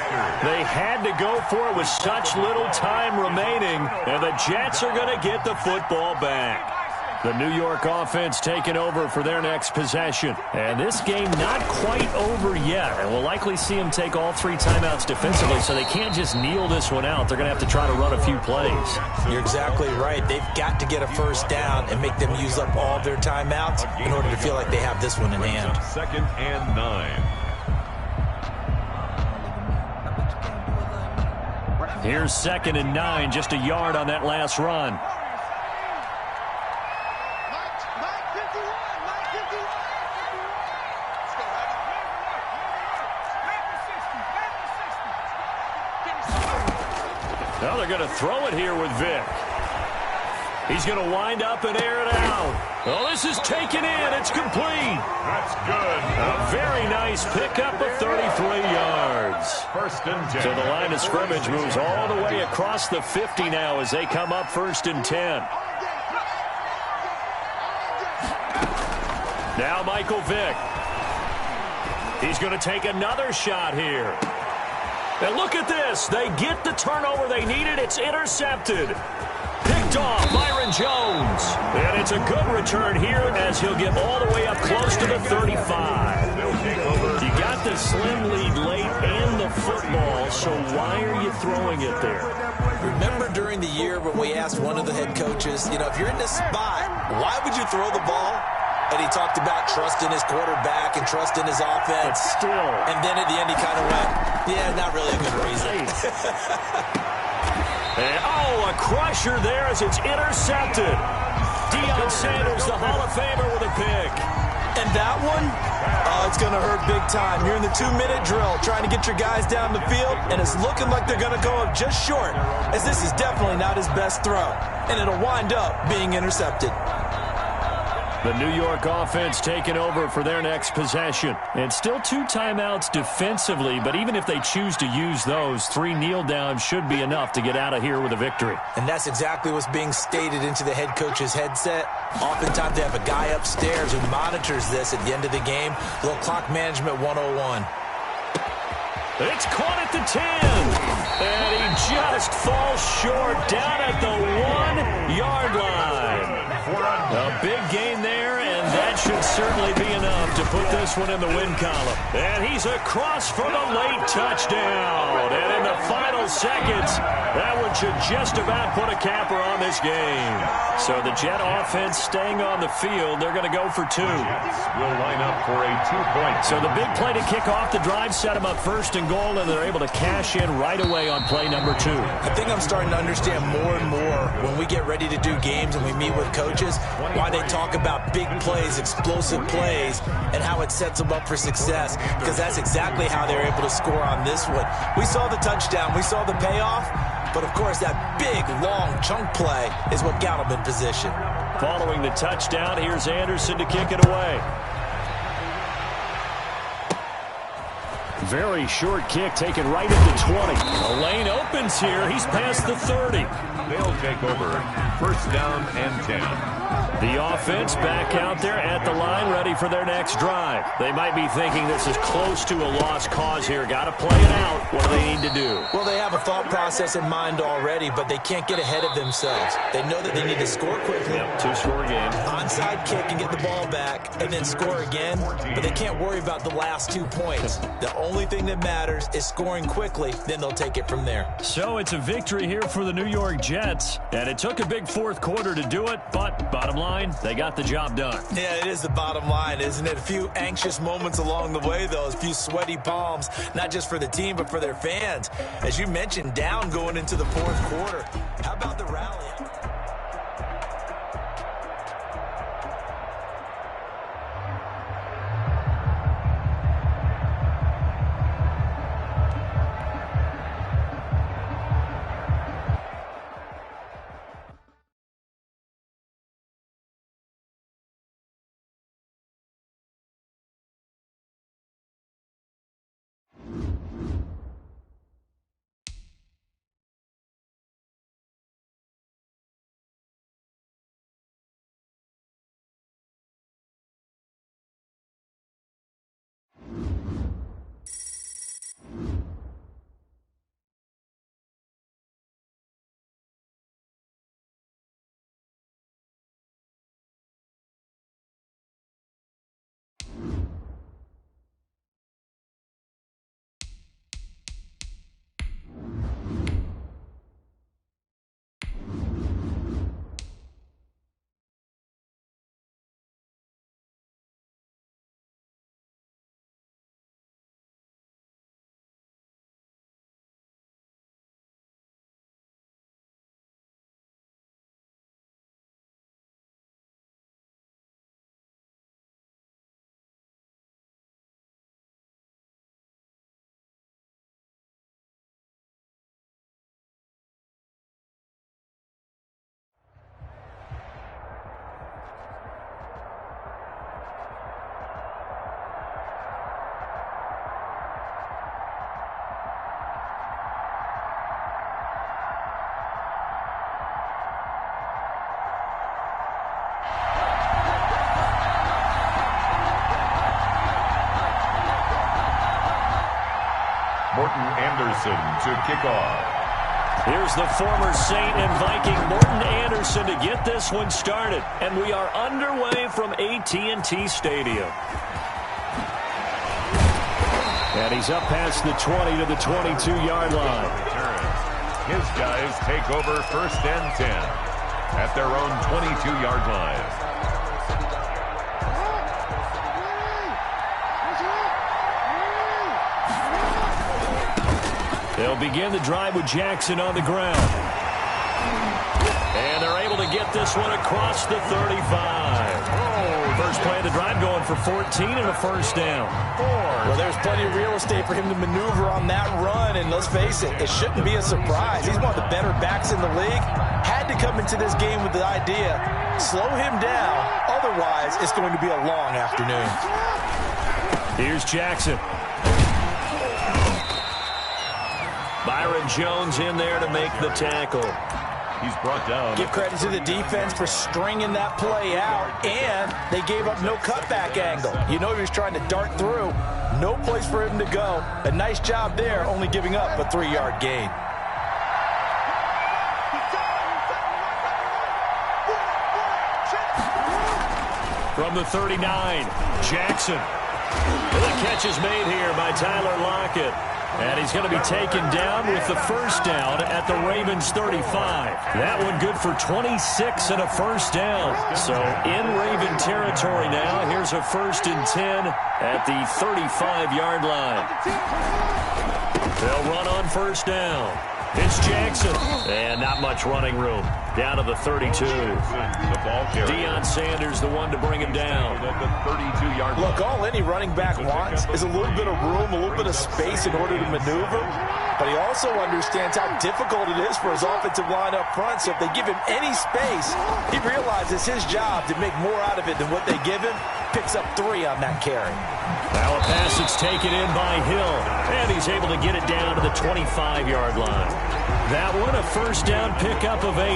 They had to go for it with such little time remaining, and the Jets are going to get the football back. The New York offense taking over for their next possession. And this game not quite over yet. And we'll likely see them take all 3 timeouts defensively, so they can't just kneel this one out. They're going to have to try to run a few plays. You're exactly right. They've got to get a 1st down and make them use up all their timeouts in order to feel like they have this one in hand. 2nd and 9. Here's 2nd and 9, just a yard on that last run. Now they're going to throw it here with Vick. He's going to wind up and air it out. Oh, this is taken in. It's complete. That's good. A very nice pickup of 33 yards. 1st and 10. So the line of scrimmage moves all the way across the 50 now as they come up 1st and 10. Now Michael Vick. He's going to take another shot here. And look at this. They get the turnover they needed. It's intercepted. Picked off Byron Jones. And it's a good return here as he'll get all the way up close to the 35. You got the slim lead late and the football, so why are you throwing it there? Remember during the year when we asked one of the head coaches, if you're in this spot, why would you throw the ball? And he talked about trust in his quarterback and trust in his offense. But still. And then at the end he kind of went, yeah, not really a good reason. And, a crusher there as it's intercepted. Deion Sanders, the Hall of Famer, with a pick. And that one, it's going to hurt big time. You're in the 2-minute drill trying to get your guys down the field, and it's looking like they're going to go up just short, as this is definitely not his best throw. And it'll wind up being intercepted. The New York offense taking over for their next possession. And still 2 timeouts defensively, but even if they choose to use those, 3 kneel downs should be enough to get out of here with a victory. And that's exactly what's being stated into the head coach's headset. Oftentimes they have a guy upstairs who monitors this at the end of the game. A little clock management 101. It's caught at the 10. And he just falls short down at the 1-yard line. A big gain there, and that should certainly be enough to put this one in the win column. And he's across for the late touchdown. And in the final seconds, that one should just about put a capper on this game. So the Jet offense staying on the field. They're going to go for 2. Will line up for a 2-point. So the big play to kick off the drive set them up first and goal, and they're able to cash in right away on play number 2. I think I'm starting to understand more and more when we get ready to do games and we meet with coaches why they talk about big plays, explosive plays, and how it sets them up for success, because that's exactly how they're able to score on this one. We saw the touchdown. We saw the payoff. But, of course, that big, long chunk play is what got him in position. Following the touchdown, here's Anderson to kick it away. Very short kick taken right at the 20. The lane opens here. He's past the 30. They'll take over. First down and 10. The offense back out there at the line, ready for their next drive. They might be thinking this is close to a lost cause here. Got to play it out. What do they need to do? Well, they have a thought process in mind already, but they can't get ahead of themselves. They know that they need to score quickly. Yep, 2-score game. Onside kick and get the ball back, and then score again. But they can't worry about the last 2 points. The only thing that matters is scoring quickly. Then they'll take it from there. So it's a victory here for the New York Jets. And it took a big fourth quarter to do it, but bottom line, they got the job done. Yeah, it is the bottom line, isn't it? A few anxious moments along the way, though. A few sweaty palms, not just for the team, but for their fans. As you mentioned, down going into the fourth quarter. How about the rally? Morten Andersen to kick off. Here's the former Saint and Viking Morten Andersen to get this one started. And we are underway from AT&T Stadium. And he's up past the 20 to the 22-yard line. His guys take over first and 10 at their own 22-yard line. They'll begin the drive with Jackson on the ground. And they're able to get this one across the 35. First play of the drive going for 14 and a first down. Well, there's plenty of real estate for him to maneuver on that run, and let's face it, it shouldn't be a surprise. He's one of the better backs in the league. Had had to come into this game with the idea, slow him down, otherwise it's going to be a long afternoon. Here's Jackson. Byron Jones in there to make the tackle. He's brought down. Give credit to the defense for stringing that play out, and they gave up no cutback angle. You know he was trying to dart through. No place for him to go. A nice job there, only giving up a 3-yard gain. From the 39, Jackson. The catch is made here by Tyler Lockett. And he's going to be taken down with the first down at the Ravens 35. That one good for 26 and a first down. So in Raven territory now. Here's a 1st and 10 at the 35-yard line. They'll run on first down. It's Jackson. And not much running room. Down to the 32. The ball carrier. Deion Sanders, the one to bring him down. At the 32-yard line. Look, all any running back wants is a little bit of room, a little bit of space in order to maneuver. But he also understands how difficult it is for his offensive line up front. So if they give him any space, he realizes his job to make more out of it than what they give him. Picks up 3 on that carry. Now a pass that's taken in by Hill. And he's able to get it down to the 25-yard line. That one, a first down pickup of 8.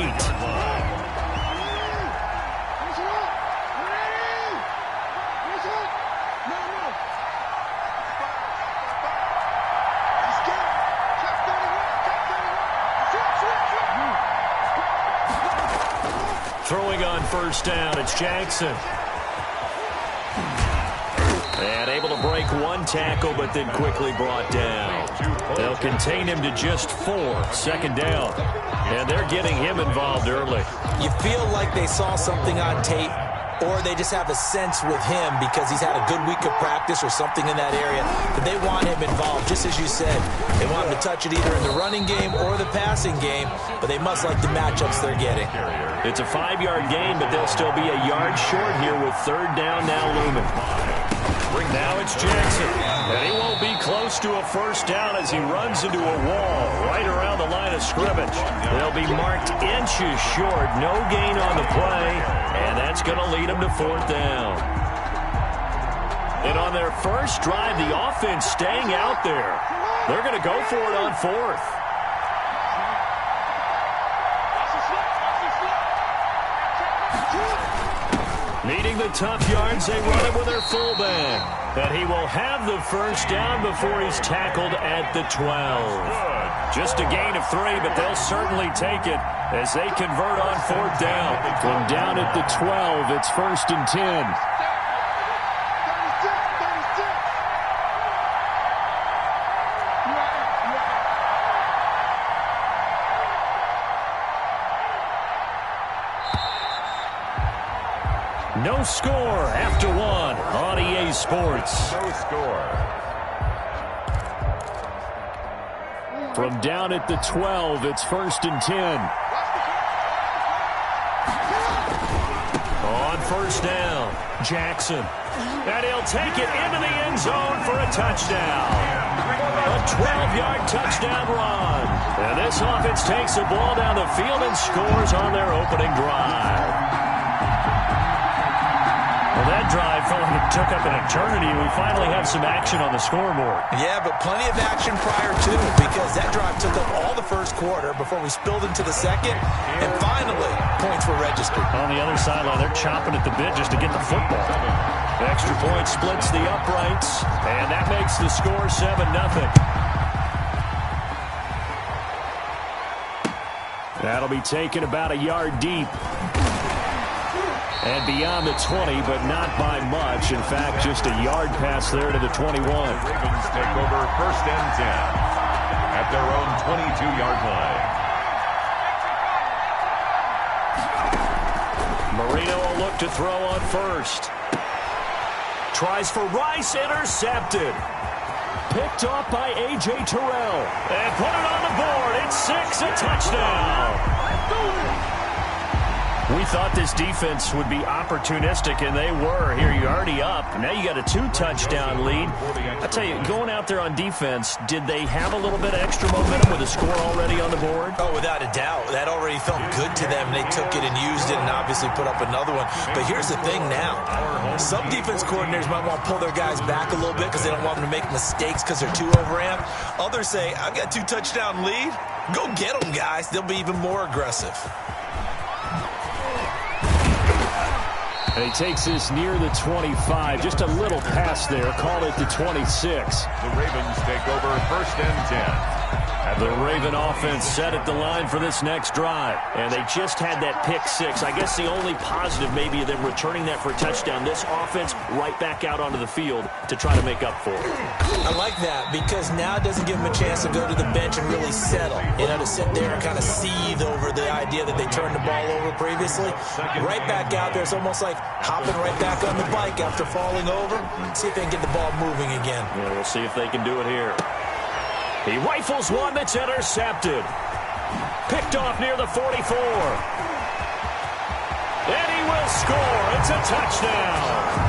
Throwing on first down, it's Jackson. And able to break one tackle, but then quickly brought down. They'll contain him to just 4, 2nd down. And they're getting him involved early. You feel like they saw something on tape, or they just have a sense with him because he's had a good week of practice or something in that area that they want him involved, just as you said. They want him to touch it either in the running game or the passing game, but they must like the matchups they're getting. It's a 5-yard gain, but they'll still be a yard short here with 3rd down now looming. Now it's Jackson, and he won't be close to a first down as he runs into a wall right around the line of scrimmage. They'll be marked inches short, no gain on the play, and that's going to lead them to 4th down. And on their first drive, the offense staying out there. They're going to go for it on 4th. Needing the tough yards, they run it with their fullback. And he will have the first down before he's tackled at the 12. Just a gain of 3, but they'll certainly take it as they convert on 4th down. From down at the 12, it's 1st and 10. No score after 1 on EA Sports. No score. From down at the 12, it's 1st and 10. On first down, Jackson. And he'll take it into the end zone for a touchdown. A 12-yard touchdown run. And this offense takes the ball down the field and scores on their opening drive. Well, that drive felt like it took up an eternity. We finally have some action on the scoreboard. Yeah, but plenty of action prior to, because that drive took up all the first quarter before we spilled into the second, and finally, points were registered. On the other sideline, they're chomping at the bit just to get the football. The extra point splits the uprights, and that makes the score 7-0. That'll be taken about a yard deep. And beyond the 20, but not by much. In fact, just a yard pass there to the 21. Ravens take over 1st and 10 at their own 22-yard line. Marino will look to throw on first. Tries for Rice, intercepted. Picked off by A.J. Terrell. And put it on the board. It's 6, a touchdown. We thought this defense would be opportunistic, and they were. Here, you're already up. Now you got a 2-touchdown lead. I tell you, going out there on defense, did they have a little bit of extra momentum with a score already on the board? Oh, without a doubt. That already felt good to them. They took it and used it and obviously put up another one. But here's the thing now. Some defense coordinators might want to pull their guys back a little bit because they don't want them to make mistakes because they're too overamped. Others say, I've got a 2-touchdown lead. Go get them, guys. They'll be even more aggressive. And he takes this near the 25. Just a little pass there. Call it the 26. The Ravens take over 1st and 10. The Raven offense set at the line for this next drive. And they just had that pick 6. I guess the only positive maybe of them returning that for a touchdown. This offense right back out onto the field to try to make up for it. I like that because now it doesn't give them a chance to go to the bench and really settle. You know, to sit there and kind of seethe over the idea that they turned the ball over previously. Right back out there. It's almost like hopping right back on the bike after falling over. See if they can get the ball moving again. Yeah, we'll see if they can do it here. He rifles one that's intercepted. Picked off near the 44. And he will score. It's a touchdown.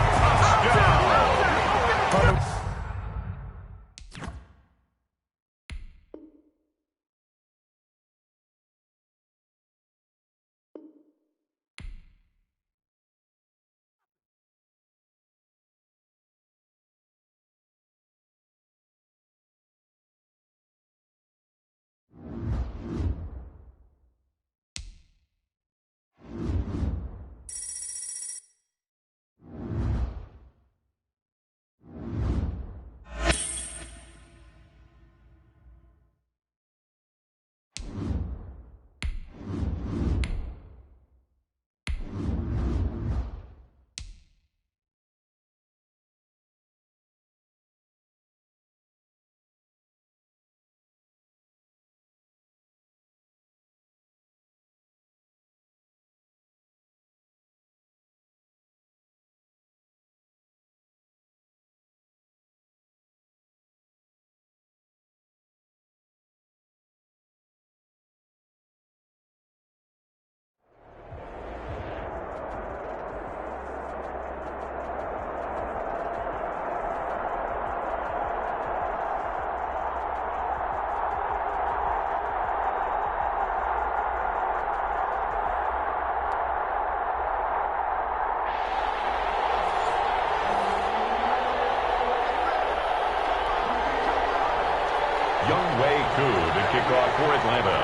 Younghoe Koo to kick off for Atlanta.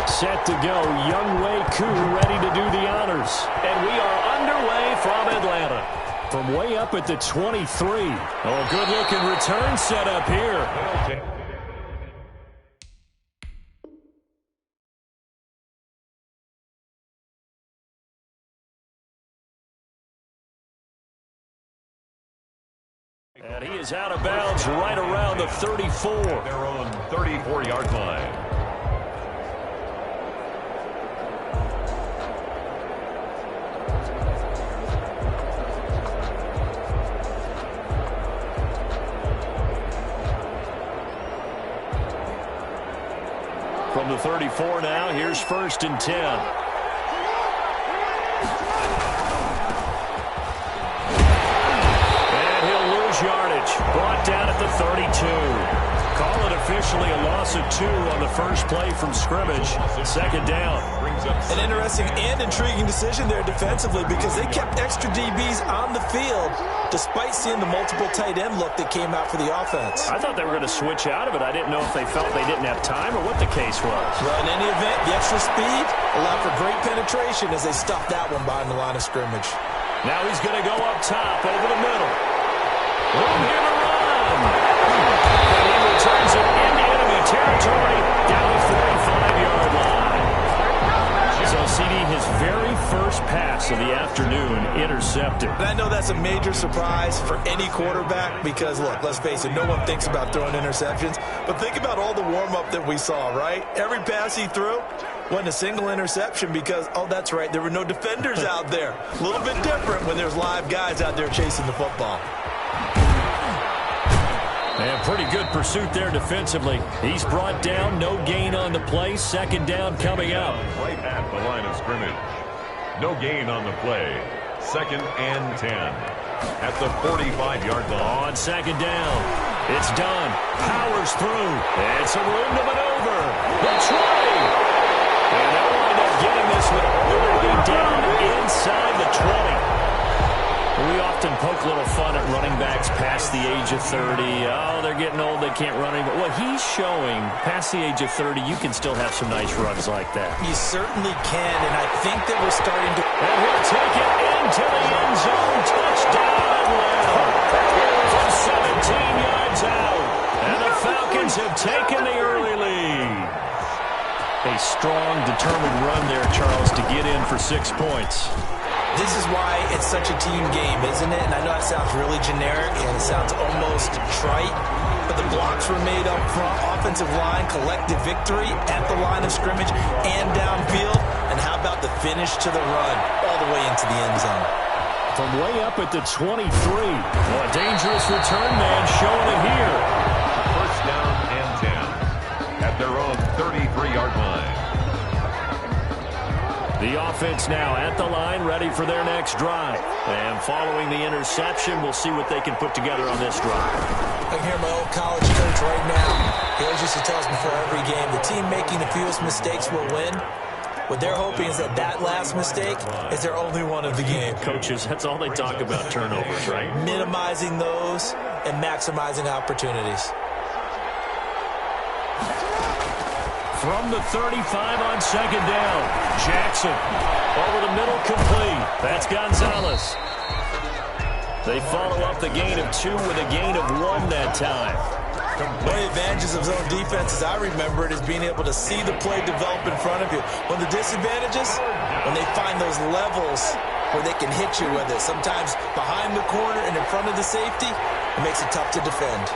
Set to go. Younghoe Koo ready to do the honors. And we are underway from Atlanta. From way up at the 23. Oh, good-looking return set up here. And he is out of bounds right around the 34. Their own 34-yard line. From the 34 now, here's 1st and 10. Yardage brought down at the 32. Call it officially a loss of 2 on the first play from scrimmage. 2nd down. An interesting and intriguing decision there defensively because they kept extra DBs on the field despite seeing the multiple tight end look that came out for the offense. I thought they were going to switch out of it. I didn't know if they felt they didn't have time or what the case was. Well, in any event, the extra speed allowed for great penetration as they stuffed that one behind the line of scrimmage. Now he's going to go up top over the middle. Room here to run. And he returns it into enemy territory down the 45-yard line. So, CD, his very first pass of the afternoon intercepted. And I know that's a major surprise for any quarterback because, look, let's face it, no one thinks about throwing interceptions. But think about all the warm-up that we saw, right? Every pass he threw wasn't a single interception because, oh, that's right, there were no defenders out there. A little bit different when there's live guys out there chasing the football. And pretty good pursuit there defensively. He's brought down, no gain on the play. Second down coming up. Right at the line of scrimmage. No gain on the play. Second and 10. At the 45-yard line. On second down. It's done. Powers through. It's a room to maneuver. The tray. And they'll wind up getting this one all the way down inside the 20. We often poke a little fun at running backs past the age of 30. Oh, they're getting old, they can't run anymore. Well, he's showing past the age of 30, you can still have some nice runs like that. You certainly can, and I think that we're starting to... And he'll take it into the end zone. Touchdown, Atlanta. From 17 yards out. And the Falcons have taken the early lead. A strong, determined run there, Charles, to get in for 6 points. This is why it's such a team game, isn't it? And I know that sounds really generic and it sounds almost trite, but the blocks were made up front, offensive line, collective victory at the line of scrimmage and downfield. And how about the finish to the run all the way into the end zone? From way up at the 23. Oh, a dangerous return man showing it here. First down and 10 at their own 33-yard line. The offense now at the line, ready for their next drive. And following the interception, we'll see what they can put together on this drive. I can hear my old college coach right now. He always used to tell us before every game, the team making the fewest mistakes will win. What they're hoping is that that last mistake is their only one of the game. Coaches, that's all they talk about, turnovers, right? Minimizing those and maximizing opportunities. From the 35 on second down, Jackson over the middle, complete. That's Gonzalez. They follow up the gain of 2 with a gain of 1 that time. One of the advantages of zone defense, as I remember it, is being able to see the play develop in front of you. One of the disadvantages, when they find those levels where they can hit you with it, sometimes behind the corner and in front of the safety, it makes it tough to defend.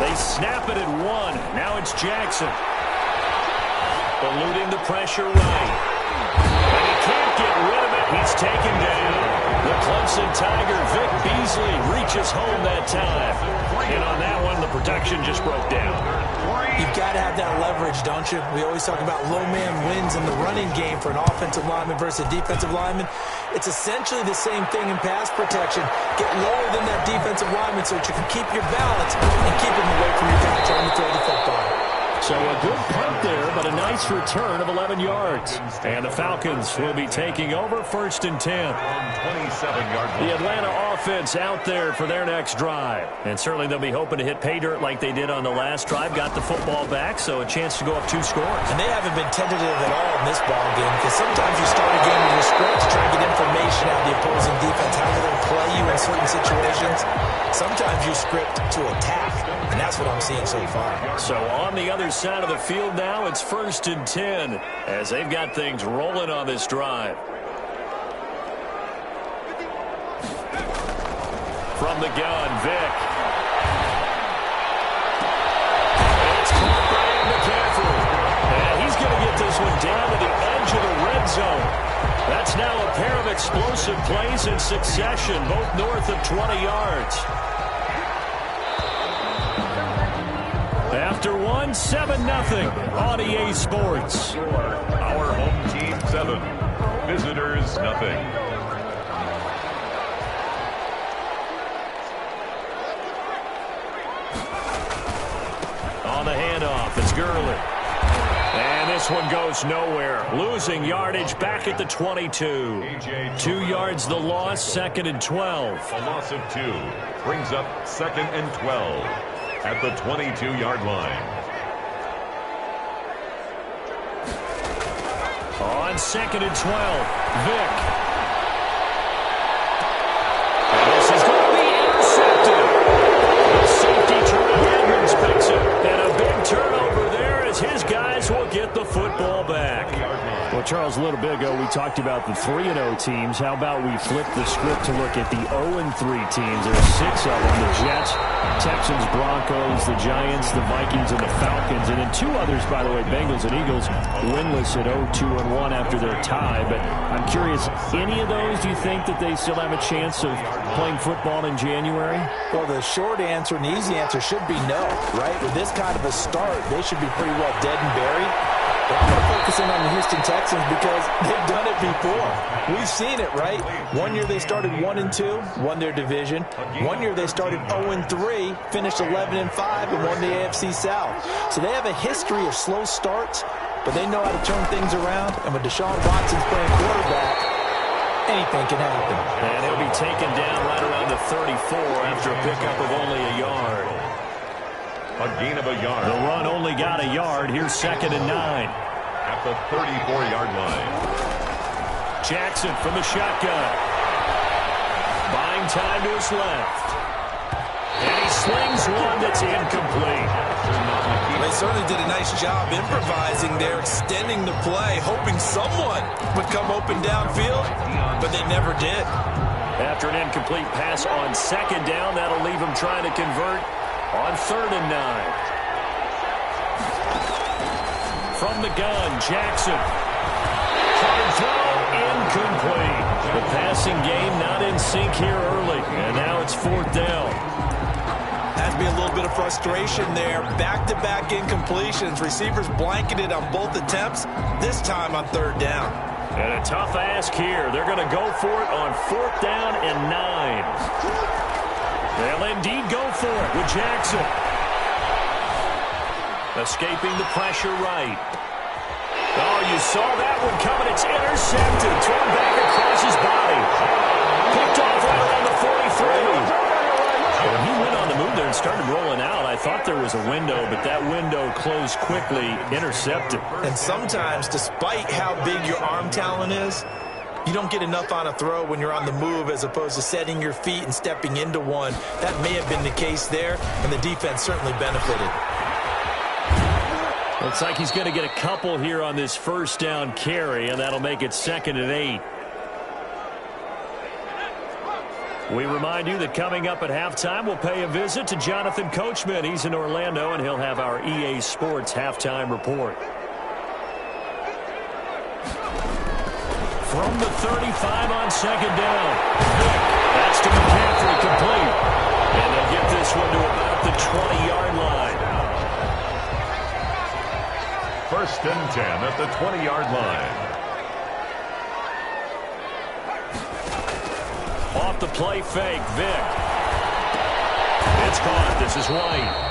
They snap it at 1. Now it's Jackson. Eluding the pressure right. And he can't get rid of it. He's taken down. The Clemson Tiger, Vic Beasley, reaches home that time. And on that one, the protection just broke down. You've got to have that leverage, don't you? We always talk about low man wins in the running game for an offensive lineman versus a defensive lineman. It's essentially the same thing in pass protection. Get lower than that defensive lineman so that you can keep your balance and keep him away from your guy trying to throw the football. So a good punt there, but a nice return of 11 yards. And the Falcons will be taking over, 1st and 10. 27-yard line. The Atlanta offense out there for their next drive. And certainly they'll be hoping to hit pay dirt like they did on the last drive. Got the football back, so a chance to go up 2 scores. And they haven't been tentative at all in this ball game, because sometimes you start a game with your script to try and get information out of the opposing defense, how they're going to play you in certain situations. Sometimes you script to attack, and that's what I'm seeing so far. So on the other side of the field now, it's 1st and 10 as they've got things rolling on this drive. From the gun, Vic. It's caught by McCaffrey. And he's going to get this one down to the edge of the red zone. That's now a pair of explosive plays in succession, both north of 20 yards. After 1, 7-0 on EA Sports. Our home team 7, visitors nothing. On the handoff, it's Gurley. And this one goes nowhere. Losing yardage back at the 22. 2 yards the loss, 2nd and 12. A loss of 2 brings up 2nd and 12 at the 22-yard line. On 2nd and 12, Vic. And this is going to be intercepted. The safety Terrell Edmonds picks it. And a big turnover there as his guys will get the football back. Well, Charles, a little bit ago we talked about the 3-0 teams. How about we flip the script to look at the 0-3 teams? There's 6 of them: the Jets, Texans, Broncos, the Giants, the Vikings, and the Falcons. And then 2 others, by the way, Bengals and Eagles, winless at 0-2-1 after their tie. But I'm curious, any of those, do you think that they still have a chance of playing football in January? Well, the short answer and the easy answer should be no, right? With this kind of a start, they should be pretty well dead and buried. But I'm going to focus in on the Houston Texans because they've done it before. We've seen it, right? One year they started 1-2, won their division. One year they started 0-3, finished 11-5, and won the AFC South. So they have a history of slow starts, but they know how to turn things around. And with Deshaun Watson's playing quarterback, anything can happen. And he'll be taken down right around the 34 after a pickup of only a yard. A gain of a yard. The run only got a yard. Here's 2nd and 9. At the 34-yard line. Jackson from the shotgun. Buying time to his left. And he slings one that's incomplete. They certainly did a nice job improvising there, extending the play, hoping someone would come open downfield, but they never did. After an incomplete pass on 2nd down, that'll leave him trying to convert on 3rd and 9. From the gun, Jackson. Hard throw, incomplete. The passing game not in sync here early, and now it's 4th down. Has to be a little bit of frustration there. Back-to-back incompletions. Receivers blanketed on both attempts, this time on 3rd down. And a tough ask here. They're going to go for it on 4th down and 9. They'll indeed go for it with Jackson. Escaping the pressure right. Oh, you saw that one coming. It's intercepted. Thrown back across his body. Picked off right around the 43. When he went on the move there and started rolling out, I thought there was a window, but that window closed quickly, intercepted. And sometimes, despite how big your arm talent is, you don't get enough on a throw when you're on the move as opposed to setting your feet and stepping into one. That may have been the case there, and the defense certainly benefited. Looks like he's going to get a couple here on this 1st down carry, and that'll make it 2nd and 8. We remind you that coming up at halftime, we'll pay a visit to Jonathan Coachman. He's in Orlando, and he'll have our EA Sports halftime report. From the 35 on 2nd down. That's to McCaffrey, complete. And they'll get this one to about the 20-yard line. 1st and 10 at the 20-yard line. Off the play fake, Vick. It's caught. This is White.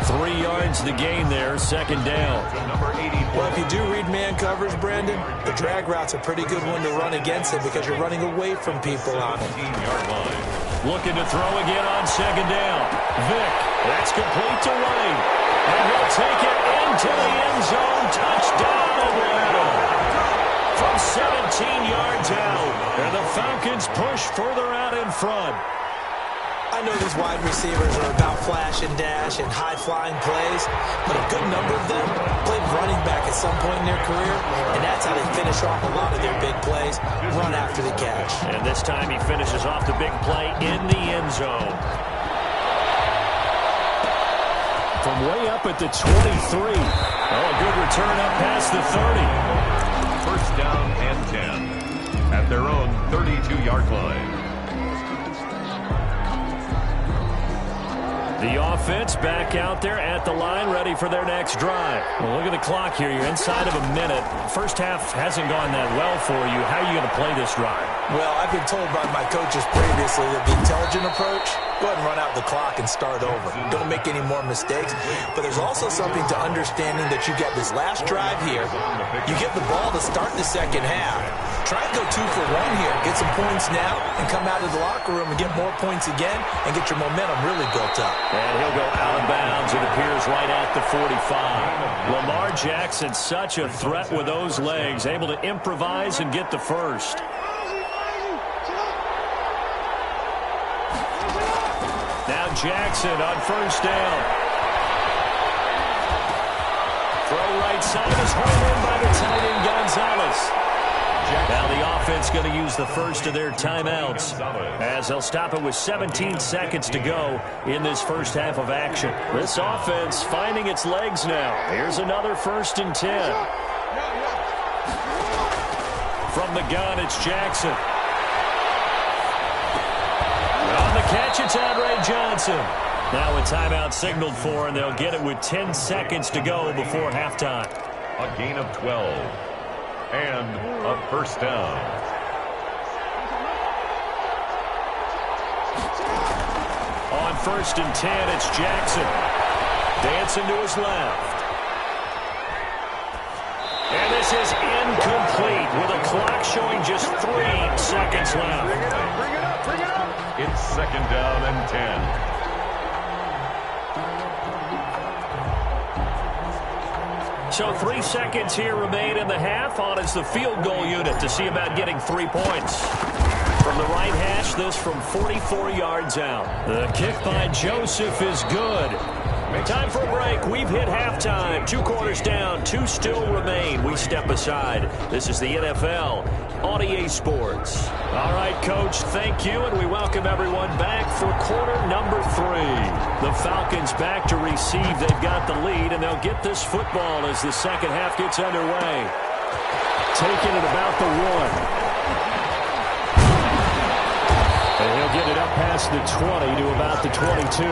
3 yards the gain there, 2nd down. Well, if you do read man covers, Brandon, the drag route's a pretty good one to run against it because you're running away from people on it. Looking to throw again on 2nd down. Vick, that's complete to White. And he'll take it into the end zone. Touchdown, Atlanta. From 17 yards out. And the Falcons push further out in front. I know these wide receivers are about flash and dash and high-flying plays, but a good number of them played running back at some point in their career, and that's how they finish off a lot of their big plays, run after the catch. And this time he finishes off the big play in the end zone. From way up at the 23. Oh, a good return up past the 30. 1st down and 10 at their own 32-yard line. The offense back out there at the line, ready for their next drive. Well, look at the clock here. You're inside of a minute. First half hasn't gone that well for you. How are you going to play this drive? Well, I've been told by my coaches previously that the intelligent approach, go ahead and run out the clock and start over. Don't make any more mistakes. But there's also something to understanding that you get this last drive here. You get the ball to start the 2nd half. Try and go 2 for 1 here. Get some points now and come out of the locker room and get more points again and get your momentum really built up. And he'll go out of bounds, it appears, right at the 45. Lamar Jackson, such a threat with those legs, able to improvise and get the first. Now Jackson on 1st down. Throw right side is hauled in by the tight end Gonzalez. Now the offense going to use the first of their timeouts as they'll stop it with 17 seconds to go in this first half of action. This offense finding its legs now. Here's another 1st and 10. From the gun, it's Jackson. On the catch, it's Andre Johnson. Now a timeout signaled for, and they'll get it with 10 seconds to go before halftime. A gain of 12. And a 1st down. On 1st and 10, it's Jackson. Dancing to his left. And this is incomplete with a clock showing just 3 seconds left. Bring it up. It's 2nd down and 10. So 3 seconds here remain in the half. On is the field goal unit to see about getting 3 points. From the right hash, this from 44 yards out. The kick by Joseph is good. Time for a break. We've hit halftime. 2 quarters down. 2 still remain. We step aside. This is the NFL on EA Sports. All right, Coach, thank you, and we welcome everyone back for quarter number 3. The Falcons back to receive. They've got the lead, and they'll get this football as the second half gets underway. Taking it about the 1. And he'll get it up past the 20 to about the 22.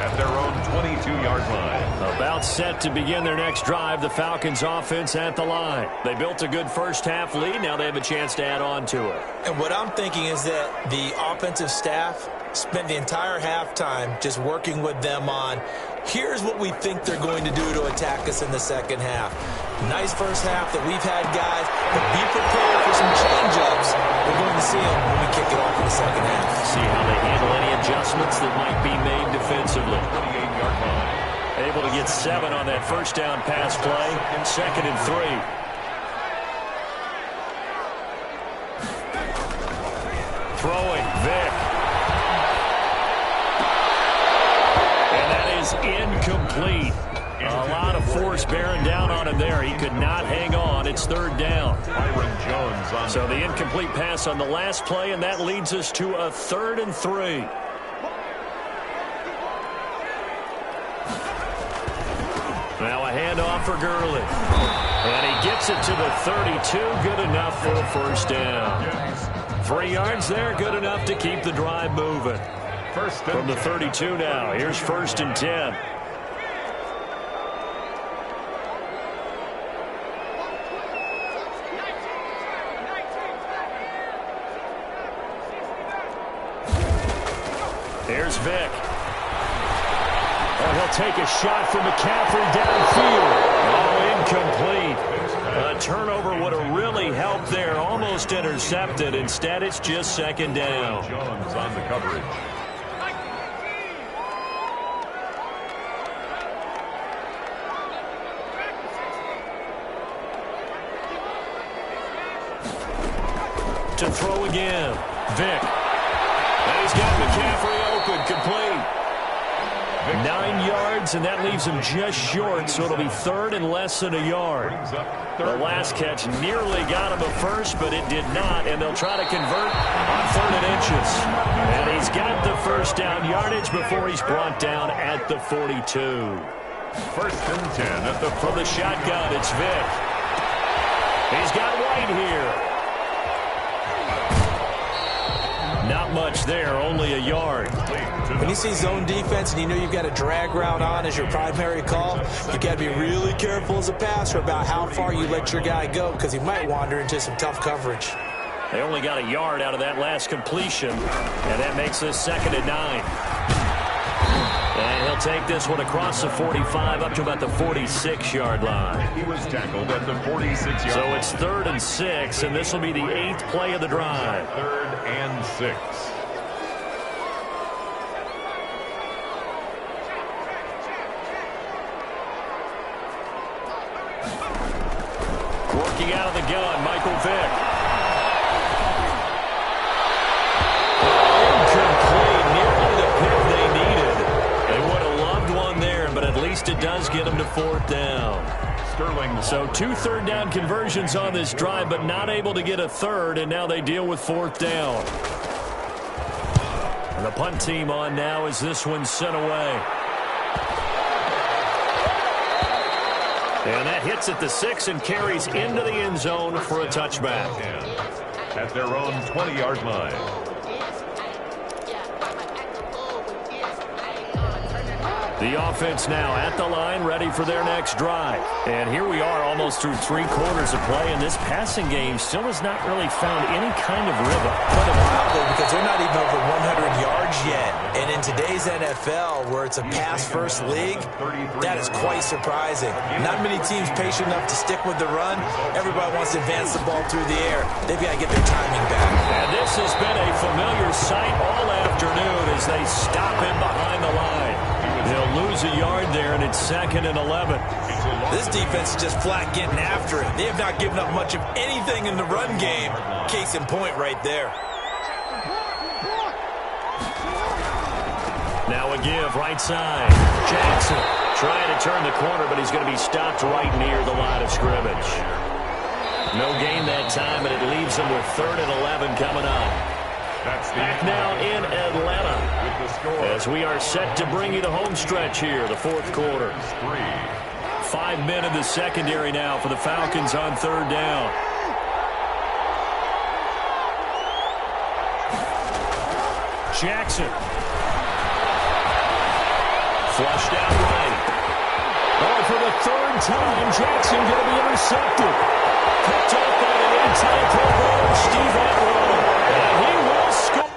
At their own 22-yard line. About set to begin their next drive, the Falcons offense at the line. They built a good first half lead. Now they have a chance to add on to it. And what I'm thinking is that the offensive staff spent the entire halftime just working with them on, here's what we think they're going to do to attack us in the second half. Nice first half that we've had, guys, but be prepared for some change-ups. We're going to see them when we kick it off in the second half. See how they handle any adjustments that might be made defensively. 28-yard line. Able to get 7 on that first down pass play. 2nd and 3. Throwing, Vick. And that is incomplete. A lot of force bearing down on him there. He could not hang on. It's 3rd down. Byron Jones on. So the incomplete pass on the last play, and that leads us to a 3rd and 3. Now a handoff for Gurley. And he gets it to the 32. Good enough for a 1st down. 3 yards there, good enough to keep the drive moving. From the 32 now, here's 1st and 10. Here's Vick. And he'll take a shot from McCaffrey downfield. Oh, incomplete. A turnover would have really helped there. Almost intercepted. Instead, it's just 2nd down. Jones on the coverage. To throw again. Vick. And he's got McCaffrey open, complete. 9 yards, and that leaves him just short, so it'll be 3rd and less than a yard. The last catch nearly got him a first, but it did not, and they'll try to convert on 3rd and inches. And he's got the 1st down yardage before he's brought down at the 42. 1st and 10 at the From the shotgun, it's Vick. He's got White here. Not much there, only a yard. When you see zone defense and you know you've got a drag route on as your primary call, you've got to be really careful as a passer about how far you let your guy go because he might wander into some tough coverage. They only got a yard out of that last completion, and that makes this 2nd and 9. And he'll take this one across the 45 up to about the 46-yard line. He was tackled at the 46-yard line. So it's 3rd and 6, and this will be the 8th play of the drive. 3rd and 6. Working out of the gun, Michael Vick. Incomplete, nearly the pick they needed. They would have loved one there, but at least it it does get them to 4th down. So 2 third-down conversions on this drive, but not able to get a third, and now they deal with 4th down. And the punt team on now as this one's sent away. And that hits at the 6 and carries into the end zone for a touchback. At their own 20-yard line. The offense now at the line, ready for their next drive. And here we are almost through 3 quarters of play, and this passing game still has not really found any kind of rhythm. Undeniably, because they're not even over 100 yards yet. And in today's NFL, where it's a pass-first league, that is quite surprising. Not many teams patient enough to stick with the run. Everybody wants to advance the ball through the air. They've got to get their timing back. And this has been a familiar sight all afternoon as they stop him behind the line. They'll lose a yard there, and it's 2nd and 11. This defense is just flat getting after it. They have not given up much of anything in the run game. Case in point right there. Now a give, right side. Jackson trying to turn the corner, but he's going to be stopped right near the line of scrimmage. No gain that time, and it leaves them with 3rd and 11 coming up. Back now in Atlanta as we are set to bring you the home stretch here, the 4th quarter. 5 men in the secondary now for the Falcons on 3rd down. Jackson. Flushed out right. Oh, for the 3rd time, Jackson going to be intercepted. Picked off by an 8-time Pro Bowler, Steve Atwater. And he will score.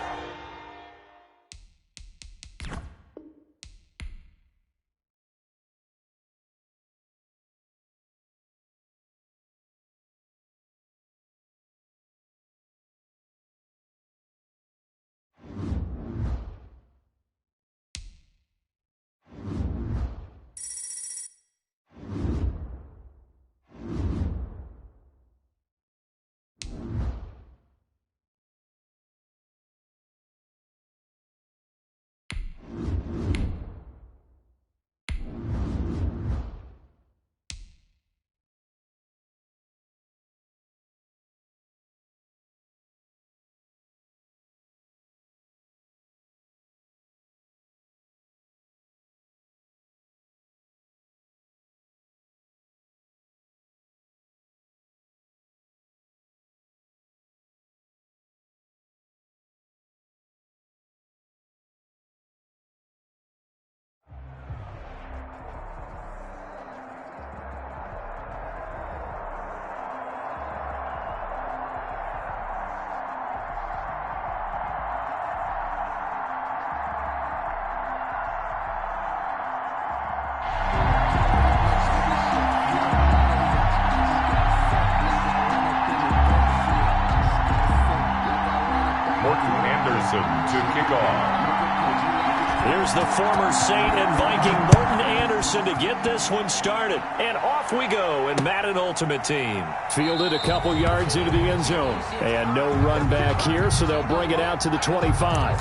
To kick off. Here's the former Saint and Viking Morton Anderson to get this one started. And off we go in Madden Ultimate Team. Fielded a couple yards into the end zone. And no run back here, so they'll bring it out to the 25.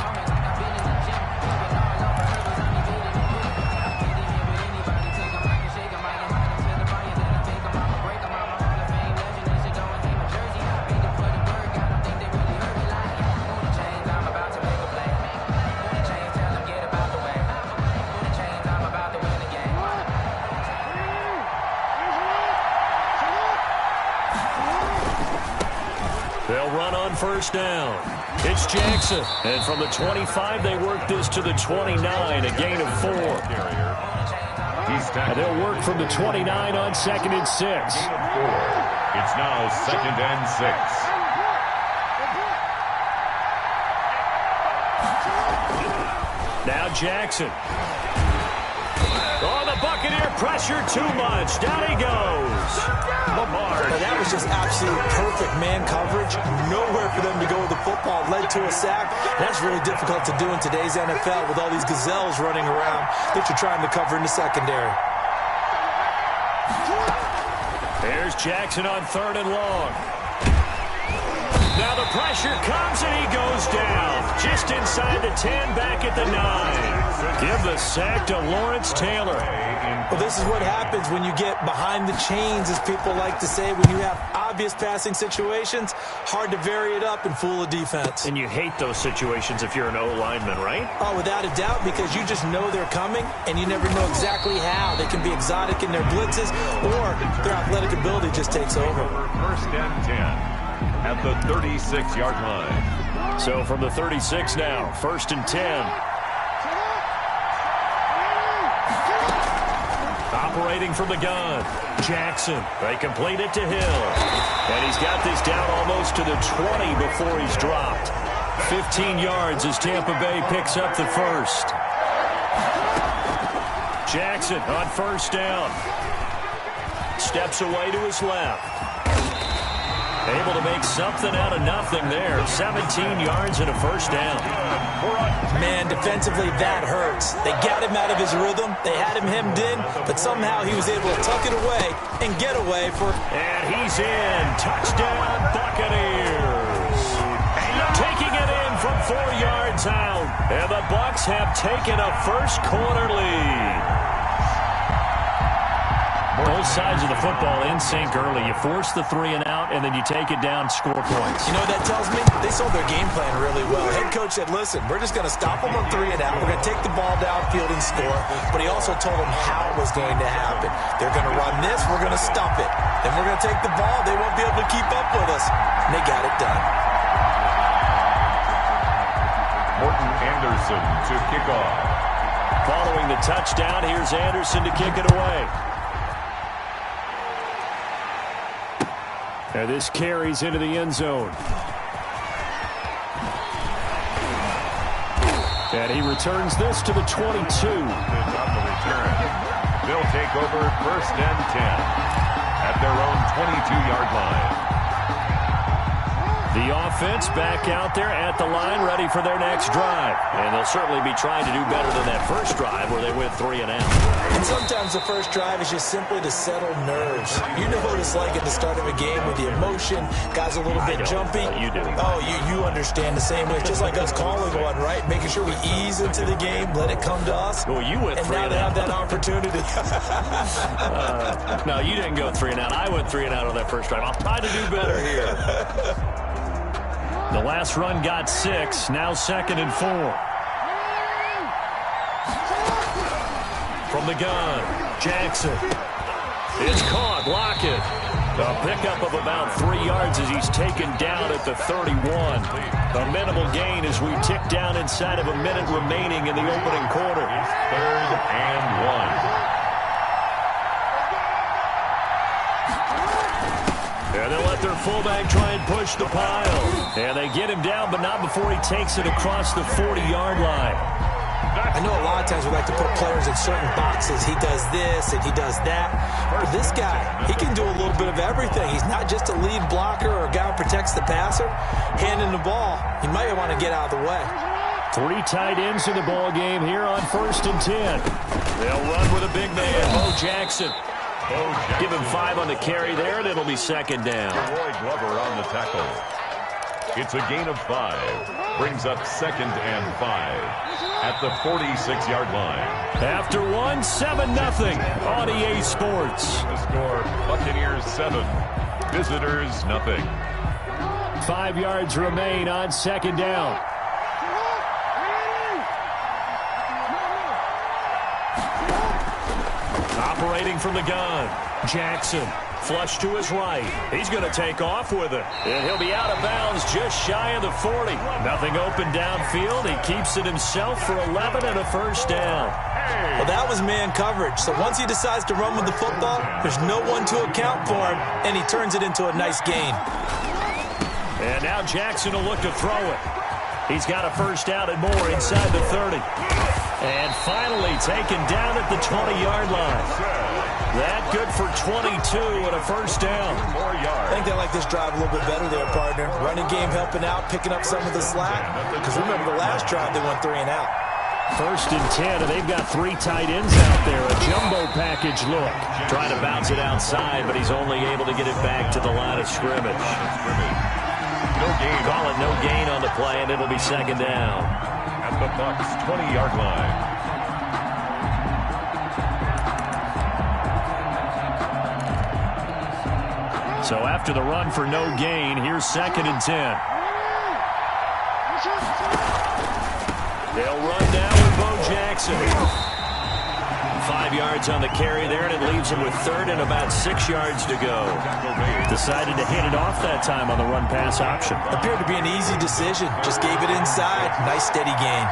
First down. It's Jackson. And from the 25, they work this to the 29, a gain of 4. And they'll work from the 29 on 2nd and 6. It's now 2nd and 6. Now Jackson. Oh, the Buccaneer pressure too much. Down he goes. Lamar. Well, that was just absolute perfect man coverage. Nowhere for them to go with the football. Led to a sack. That's really difficult to do in today's NFL with all these gazelles running around that you're trying to cover in the secondary. There's Jackson on 3rd and long. Now the pressure comes, and he goes down. Just inside the 10, back at the 9. Give the sack to Lawrence Taylor. Well, this is what happens when you get behind the chains, as people like to say. When you have obvious passing situations, hard to vary it up and fool a defense. And you hate those situations if you're an O-lineman, right? Oh, without a doubt, because you just know they're coming, and you never know exactly how. They can be exotic in their blitzes, or their athletic ability just takes over. First and 10 at the 36-yard line. So from the 36 now, first and 10. Operating from the gun, Jackson. They complete it to Hill. And he's got this down almost to the 20 before he's dropped. 15 yards as Tampa Bay picks up the first. Jackson on first down. Steps away to his left. Able to make something out of nothing there. 17 yards and a first down. Man, defensively, that hurts. They got him out of his rhythm. They had him hemmed in, but somehow he was able to tuck it away and get away for... And he's in. Touchdown, Buccaneers. Taking it in from 4 yards out. And the Bucs have taken a first quarter lead. Both sides of the football in sync early. You force the 3 and out, and then you take it down, score points. You know what that tells me? They sold their game plan really well. Head coach said, listen, we're just going to stop them on 3 and out. We're going to take the ball downfield and score. But he also told them how it was going to happen. They're going to run this. We're going to stop it. Then we're going to take the ball. They won't be able to keep up with us. And they got it done. Morton Anderson to kick off. Following the touchdown, here's Anderson to kick it away. And this carries into the end zone. And he returns this to the 22. On the return. They'll take over first and 10 at their own 22-yard line. The offense back out there at the line, ready for their next drive. And they'll certainly be trying to do better than that first drive where they went 3 and out. And sometimes the first drive is just simply to settle nerves. You know what it's like at the start of a game with the emotion, guys a little bit jumpy. You do. Oh, you understand the same way. Just like us calling one, right? Making sure we ease into the game, let it come to us. Well, you went 3 and out. And now they have that opportunity. No, you didn't go 3 and out. I went 3 and out on that first drive. I'll try to do better here. The last run got 6. Now 2nd and 4. From the gun, Jackson. It's caught. Lockett. A pickup of about 3 yards as he's taken down at the 31. A minimal gain as we tick down inside of a minute remaining in the opening quarter. 3rd and 1. And they'll let their fullback try and push the pile. And they get him down, but not before he takes it across the 40-yard line. I know a lot of times we like to put players in certain boxes. He does this and he does that. But this guy, he can do a little bit of everything. He's not just a lead blocker or a guy who protects the passer. Handing the ball, he might want to get out of the way. 3 tight ends in the ball game here on 1st and 10. They'll run with a big man, Bo Jackson. Give him 5 on the carry there, and it'll be 2nd down. Roy Glover on the tackle. It's a gain of 5. Brings up 2nd and 5 at the 46-yard line. After 1, 7-0 on EA Sports. The score, Buccaneers 7, visitors nothing. 5 yards remain on 2nd down. Operating from the gun, Jackson. Flush to his right. He's going to take off with it. And he'll be out of bounds just shy of the 40. Nothing open downfield. He keeps it himself for 11 and a first down. Well, that was man coverage. So once he decides to run with the football, there's no one to account for him, and he turns it into a nice gain. And now Jackson will look to throw it. He's got a first down and more inside the 30. And finally taken down at the 20-yard line. That good for 22 and a first down. I think they like this drive a little bit better there, partner. Running game helping out, picking up some of the slack. Because remember the last drive, they went 3 and out. 1st and 10, and they've got 3 tight ends out there. A jumbo package look. Trying to bounce it outside, but he's only able to get it back to the line of scrimmage. no gain. Call it no gain on the play, and it'll be second down. At the Bucs 20-yard line. So after the run for no gain, here's 2nd and 10. They'll run down with Bo Jackson. 5 yards on the carry there, and it leaves him with 3rd and about 6 yards to go. Decided to hit it off that time on the run-pass option. Appeared to be an easy decision. Just gave it inside. Nice steady gain.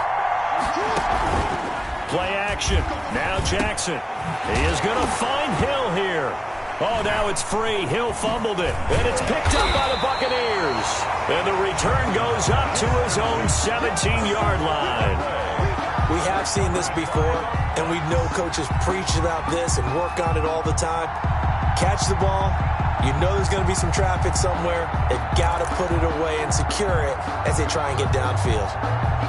Play action. Now Jackson. He is going to find Hill here. Oh, now it's free. Hill fumbled it. And it's picked up by the Buccaneers. And the return goes up to his own 17-yard line. We have seen this before, and we know coaches preach about this and work on it all the time. Catch the ball. You know there's going to be some traffic somewhere. They've got to put it away and secure it as they try and get downfield.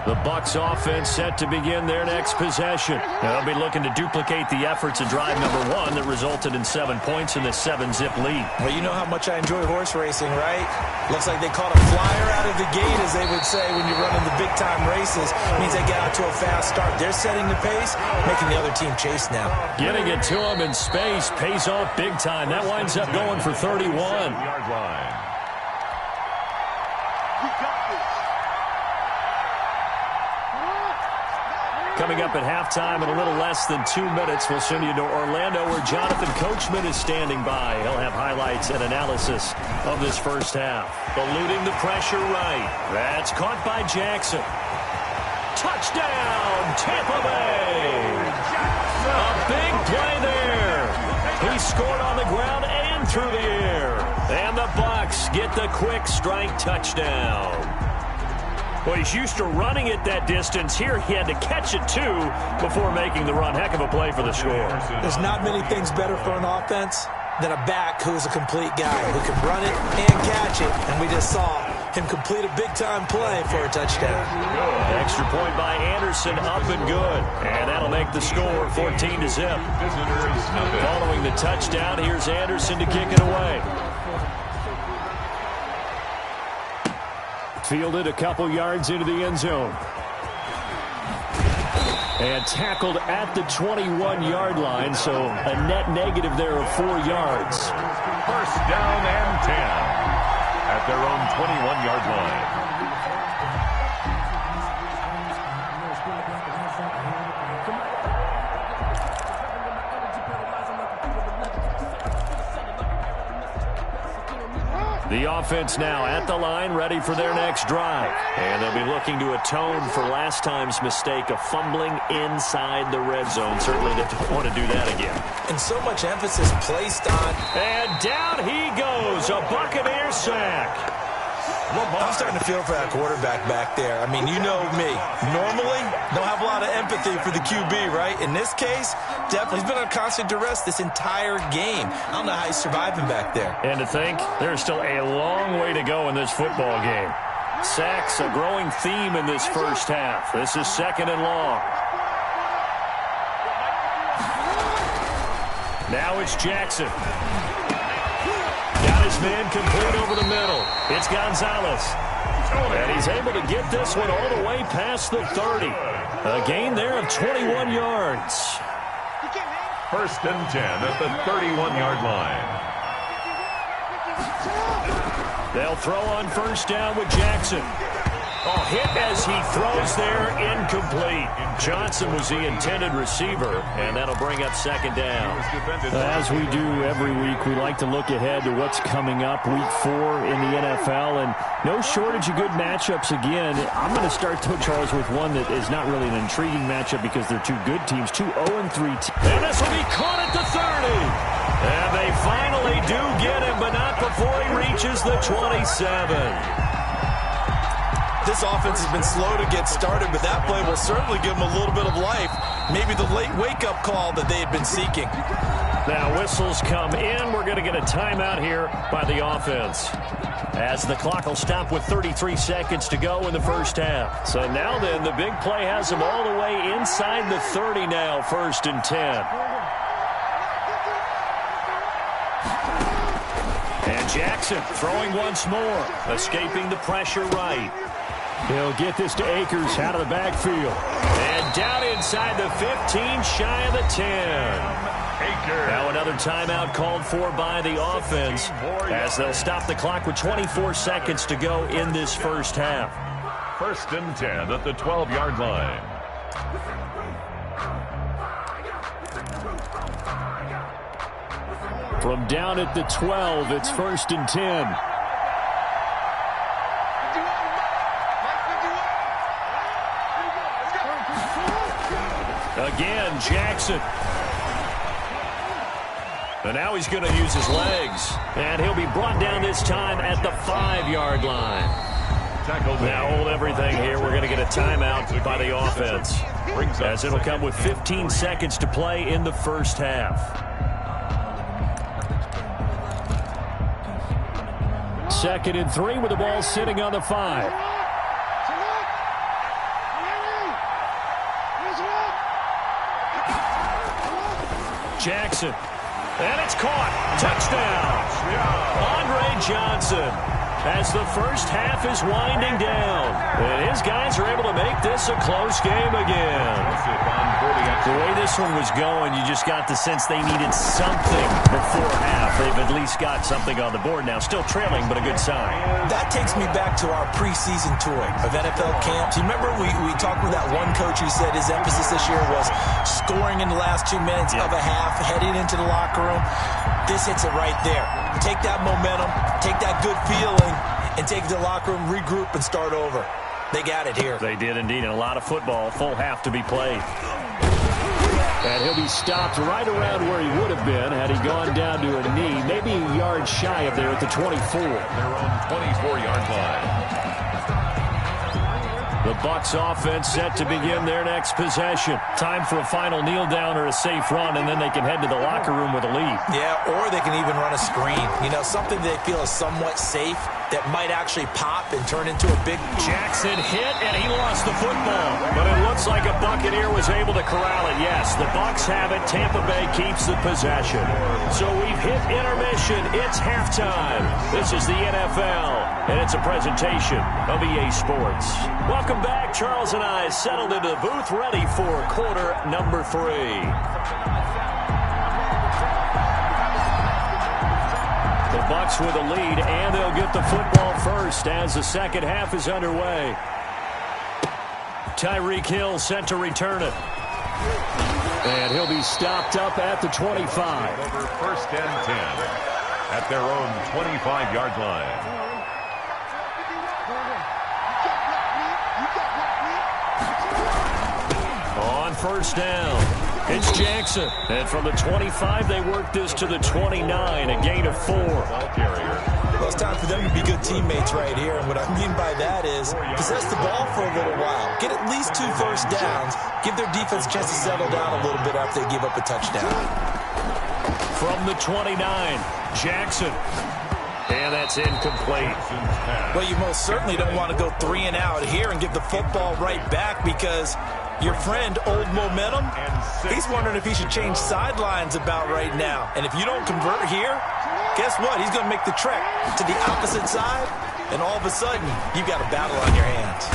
The Bucs offense set to begin their next possession. They'll be looking to duplicate the efforts of drive number 1 that resulted in 7 points in the 7-zip lead. Well, you know how much I enjoy horse racing, right? Looks like they caught a flyer out of the gate, as they would say when you're running the big-time races. It means they get out to a fast start. They're setting the pace, making the other team chase now. Getting it to him in space pays off big time. That winds up going for 31. Yard line. Coming up at halftime in a little less than 2 minutes, we'll send you to Orlando, where Jonathan Coachman is standing by. He'll have highlights and analysis of this first half. Eluding the pressure right. That's caught by Jackson. Touchdown, Tampa Bay. A big play there. He scored on the ground and through the air. And the Bucs get the quick strike touchdown. Well, he's used to running it that distance. Here he had to catch it, too, before making the run. Heck of a play for the score. There's not many things better for an offense than a back who is a complete guy who can run it and catch it. And we just saw him complete a big-time play for a touchdown. Extra point by Anderson, up and good. And that'll make the score 14-0. Following the touchdown, here's Anderson to kick it away. Fielded a couple yards into the end zone. And tackled at the 21-yard line, so a net negative there of 4 yards. First down and 10 at their own 21-yard line. The offense now at the line, ready for their next drive. And they'll be looking to atone for last time's mistake of fumbling inside the red zone. Certainly they don't want to do that again. And so much emphasis placed on... And down he goes, a Buccaneer sack. I'm starting to feel for that quarterback back there. I mean, you know me. Normally, don't have a lot of empathy for the QB, right? In this case, definitely he's been on constant duress this entire game. I don't know how he's surviving back there. And to think, there's still a long way to go in this football game. Sacks, a growing theme in this first half. This is 2nd and long. Now it's Jackson. Got his man complete over the middle. It's Gonzalez. And he's able to get this one all the way past the 30. A gain there of 21 yards. First and 10 at the 31-yard line. They'll throw on first down with Jackson. Oh, hit as he throws there, incomplete. Johnson was the intended receiver, and that'll bring up 2nd down. As we do every week, we like to look ahead to what's coming up week 4 in the NFL, and no shortage of good matchups again. I'm going to start, Charles, with one that is not really an intriguing matchup because they're two good teams, two 0-3 teams. And this will be caught at the 30. And they finally do get him, but not before he reaches the 27. This offense has been slow to get started, but that play will certainly give them a little bit of life. Maybe the late wake-up call that they had been seeking. Now whistles come in. We're going to get a timeout here by the offense, as the clock will stop with 33 seconds to go in the first half. So now then, the big play has them all the way inside the 30 now, 1st and 10. And Jackson throwing once more, escaping the pressure right. He'll get this to Akers out of the backfield. And down inside the 15, shy of the 10. Now another timeout called for by the offense as they'll stop the clock with 24 seconds to go in this first half. 1st and 10 at the 12-yard line. From down at the 12, it's 1st and 10. Again, Jackson. And now he's going to use his legs. And he'll be brought down this time at the 5-yard line. Now hold everything here. We're going to get a timeout by the offense, as it'll come with 15 seconds to play in the first half. 2nd and 3 with the ball sitting on the 5. Jackson. And it's caught. Touchdown. Andre Johnson. As the first half is winding down. And his guys are able to make this a close game again. The way this one was going, you just got the sense they needed something before half. They've at least got something on the board now. Still trailing, but a good sign. That takes me back to our preseason tour of NFL camps. You remember we talked with that one coach who said his emphasis this year was scoring in the last 2 minutes of a half, heading into the locker room. This hits it right there. Take that momentum, take that good feeling, and take it to the locker room, regroup, and start over. They got it here. They did indeed, and a lot of football, full half to be played. And he'll be stopped right around where he would have been had he gone down to a knee, maybe a yard shy of there at the 24. Their own 24-yard line. The Bucs offense set to begin their next possession. Time for a final kneel down or a safe run, and then they can head to the locker room with a lead. Yeah, or they can even run a screen. You know, something they feel is somewhat safe that might actually pop and turn into a big... Jackson hit, and he lost the football. But it looks like a Buccaneer was able to corral it. Yes, the Bucs have it. Tampa Bay keeps the possession. So we've hit intermission. It's halftime. This is the NFL, and it's a presentation of EA Sports. Welcome back. Charles and I settled into the booth, ready for quarter number 3. The Bucs with a lead, and they'll get the football first as the second half is underway. Tyreek Hill set to return it. And he'll be stopped up at the 25. Over 1st and 10 at their own 25-yard line. On first down, it's Jackson. And from the 25, they work this to the 29, a gain of 4. Well, it's time for them to be good teammates right here. And what I mean by that is possess the ball for a little while. Get at least 2 first downs. Give their defense a chance to settle down a little bit after they give up a touchdown. From the 29, Jackson. And that's incomplete. Well, you most certainly don't want to go 3 and out here and give the football right back, because your friend, Old Momentum, he's wondering if he should change sidelines about right now. And if you don't convert here, guess what? He's going to make the trek to the opposite side, and all of a sudden, you've got a battle on your hands.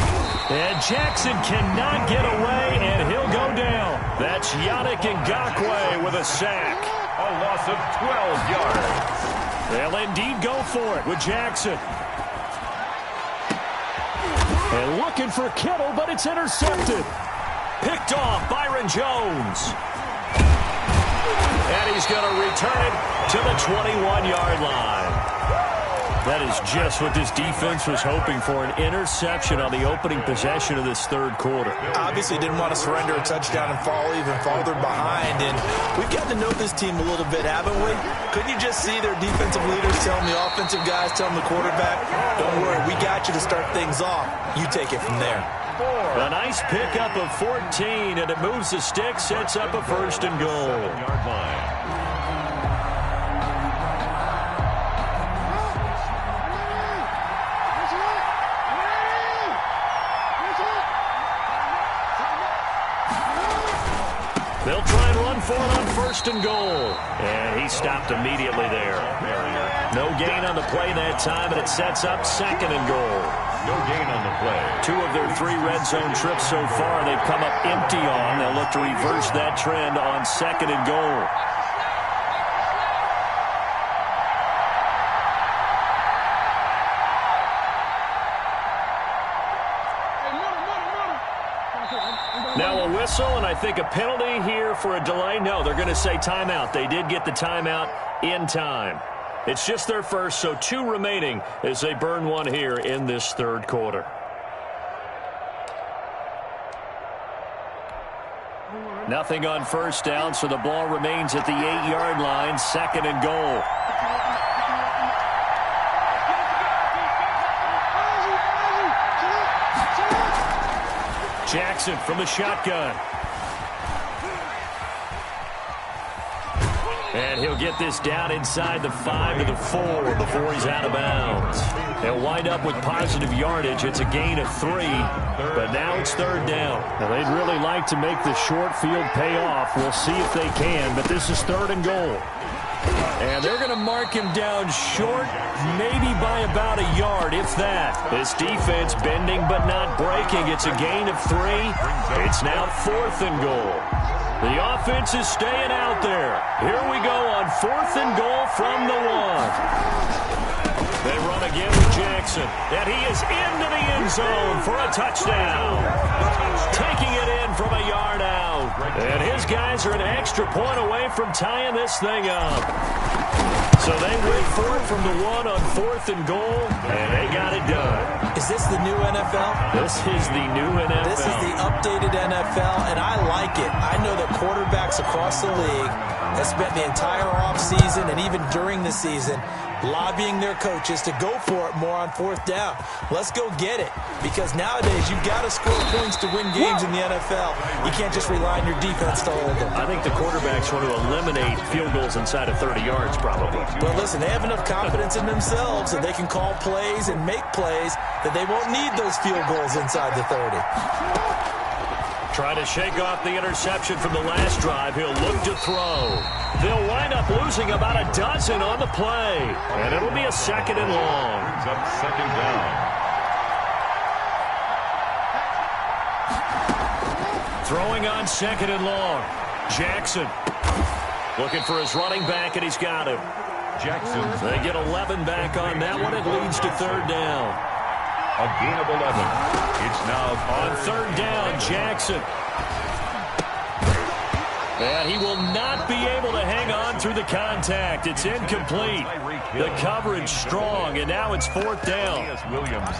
And Jackson cannot get away, and he'll go down. That's Yannick Ngakoue with a sack. A loss of 12 yards. They'll indeed go for it with Jackson. And looking for Kittle, but it's intercepted. Picked off Byron Jones. And he's going to return it to the 21-yard line. That is just what this defense was hoping for, an interception on the opening possession of this third quarter. Obviously didn't want to surrender a touchdown and fall even farther behind. And we've gotten to know this team a little bit, haven't we? Couldn't you just see their defensive leaders telling the offensive guys, telling the quarterback, don't worry, we got you to start things off. You take it from there. A nice pickup of 14, and it moves the stick, sets up a 1st and goal. 7-yard line. They'll try and run for it on first and goal. And he stopped immediately there. No gain on the play that time, and it sets up second and goal. No gain on the play. 2 of their 3 red zone trips so far they've come up empty on. They'll look to reverse that trend on second and goal. Now a whistle, and I think a penalty here for a delay. No, they're going to say timeout. They did get the timeout in time. It's just their first, so 2 remaining as they burn one here in this third quarter. Nothing on first down, so the ball remains at the 8-yard line, second and goal. Jackson from the shotgun. And he'll get this down inside the 5 to the 4 before he's out of bounds. They'll wind up with positive yardage. It's a gain of 3, but now it's third down. Now they'd really like to make the short field pay off. We'll see if they can, but this is third and goal. And they're going to mark him down short, maybe by about a yard, if that. This defense bending but not breaking. It's a gain of 3. It's now fourth and goal. The offense is staying out there. Here we go on fourth and goal from the 1. They run again with Jackson, and he is into the end zone for a touchdown. Taking it in from a yard out. And his guys are an extra point away from tying this thing up. So they went for it from the 1 on fourth and goal, and they got it done. Is this the new NFL? This is the new NFL. This is the updated NFL, and I like it. I know that quarterbacks across the league have spent the entire offseason and even during the season lobbying their coaches to go for it more on fourth down. Let's go get it. Because nowadays, you've got to score points to win games in the NFL. You can't just rely on your defense to hold them. I think the quarterbacks want to eliminate field goals inside of 30 yards, probably. Well, listen, they have enough confidence in themselves that they can call plays and make plays that they won't need those field goals inside the 30. Try to shake off the interception from the last drive. He'll look to throw. They'll wind up losing about a dozen on the play. And it'll be a second and long. Brings up second down. Throwing on second and long. Jackson looking for his running back, and he's got him. Jackson. They get 11 back on that one. It leads to third down. A gain of 11. It's now on third down, Jackson. And he will not be able to hang on through the contact. It's incomplete. The coverage strong, and now it's fourth down.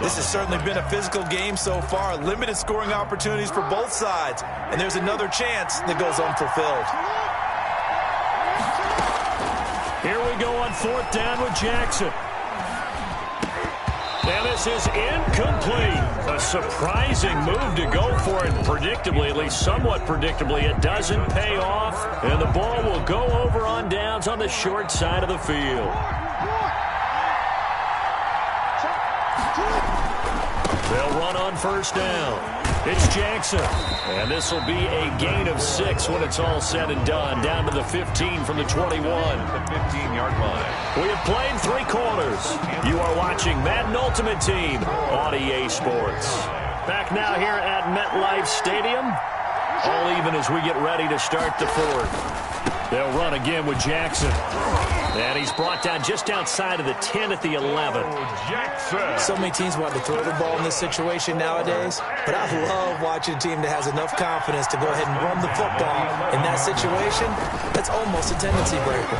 This has certainly been a physical game so far. Limited scoring opportunities for both sides. And there's another chance that goes unfulfilled. Here we go on fourth down with Jackson. And this is incomplete. A surprising move to go for it. Predictably, at least somewhat predictably, it doesn't pay off. And the ball will go over on downs on the short side of the field. They'll run on first down. It's Jackson. And this will be a gain of 6 when it's all said and done. Down to the 15 from the 21. The 15-yard line. We have played 3 quarters. You are watching Madden Ultimate Team on EA Sports. Back now here at MetLife Stadium. All even as we get ready to start the fourth. They'll run again with Jackson. And he's brought down just outside of the 10 at the 11. Jackson. So many teams want to throw the ball in this situation nowadays, but I love watching a team that has enough confidence to go ahead and run the football in that situation. That's almost a tendency breaker.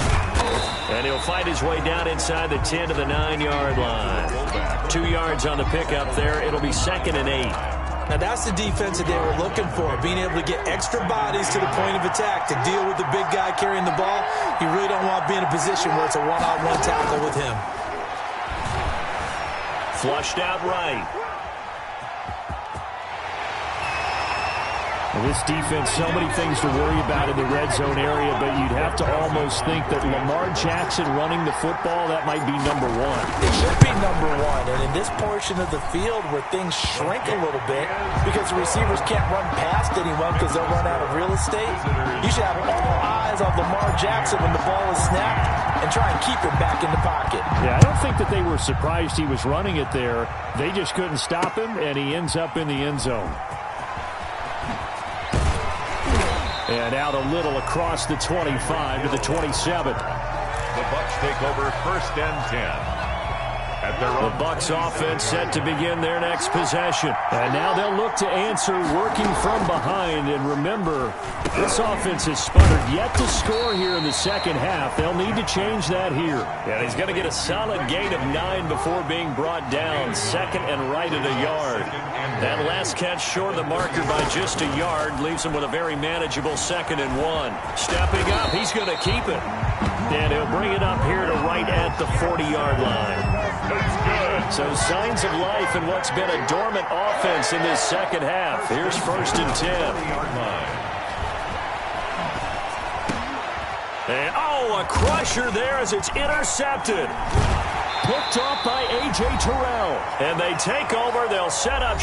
And he'll fight his way down inside the 10 to the 9-yard line. 2 yards on the pickup there. It'll be second and 8. Now, that's the defense that they were looking for, being able to get extra bodies to the point of attack to deal with the big guy carrying the ball. You really don't want to be in a position where it's a one-on-one tackle with him. Flushed out right. This defense, so many things to worry about in the red zone area, but you'd have to almost think that Lamar Jackson running the football, that might be number one. It should be number one, and in this portion of the field where things shrink a little bit because the receivers can't run past anyone because they'll run out of real estate, you should have all eyes on Lamar Jackson when the ball is snapped and try and keep him back in the pocket. Yeah, I don't think that they were surprised he was running it there. They just couldn't stop him, and he ends up in the end zone. And out a little across the 25 to the 27. The Bucs take over 1st and 10. The Bucs offense set to begin their next possession. And now they'll look to answer working from behind. And remember, this offense has sputtered yet to score here in the second half. They'll need to change that here. And he's going to get a solid gain of 9 before being brought down. 2nd and right at a yard. That last catch short of the marker by just a yard leaves him with a very manageable 2nd and 1. Stepping up, he's going to keep it. And he'll bring it up here to right at the 40-yard line. So signs of life in what's been a dormant offense in this second half. Here's 1st and 10. And, a crusher there as it's intercepted. Picked off by A.J. Terrell. And they take over. They'll set up.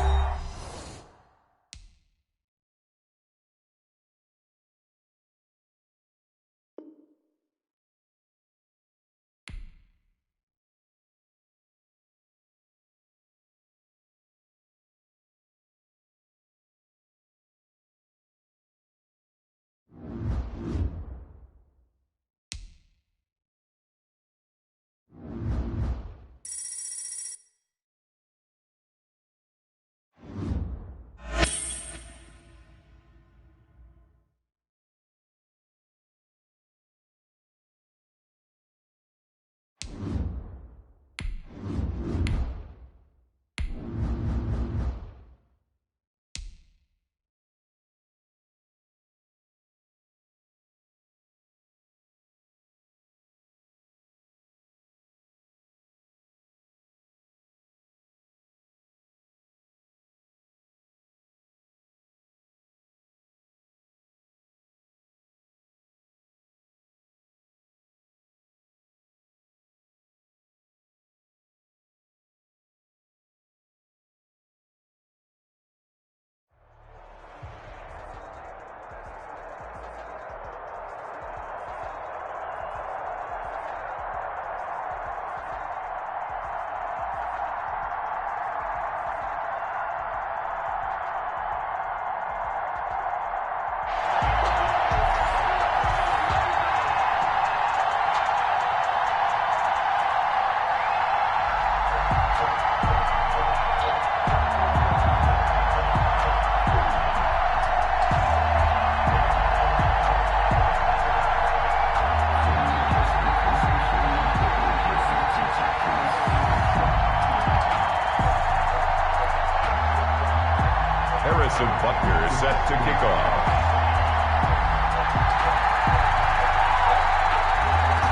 Harrison Butker set to kick off.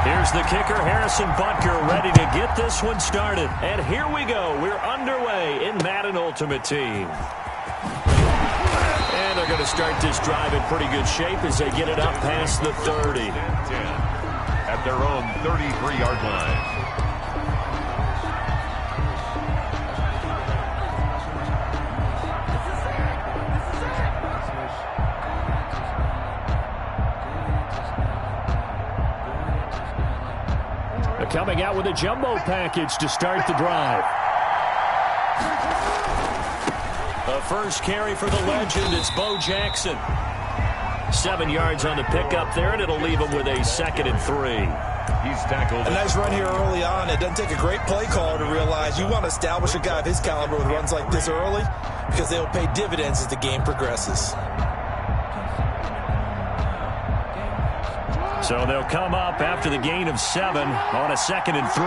Here's the kicker, Harrison Butker, ready to get this one started. And here we go. We're underway in Madden Ultimate Team. And they're going to start this drive in pretty good shape as they get it up past the 30. At their own 33-yard line. Coming out with a jumbo package to start the drive. The first carry for the legend, it's Bo Jackson. 7 yards on the pickup there, and it'll leave him with a 2nd and 3. He's tackled. A nice run here early on. It doesn't take a great play caller to realize you want to establish a guy of his caliber with runs like this early because they'll pay dividends as the game progresses. So they'll come up after the gain of 7 on a 2nd and 3.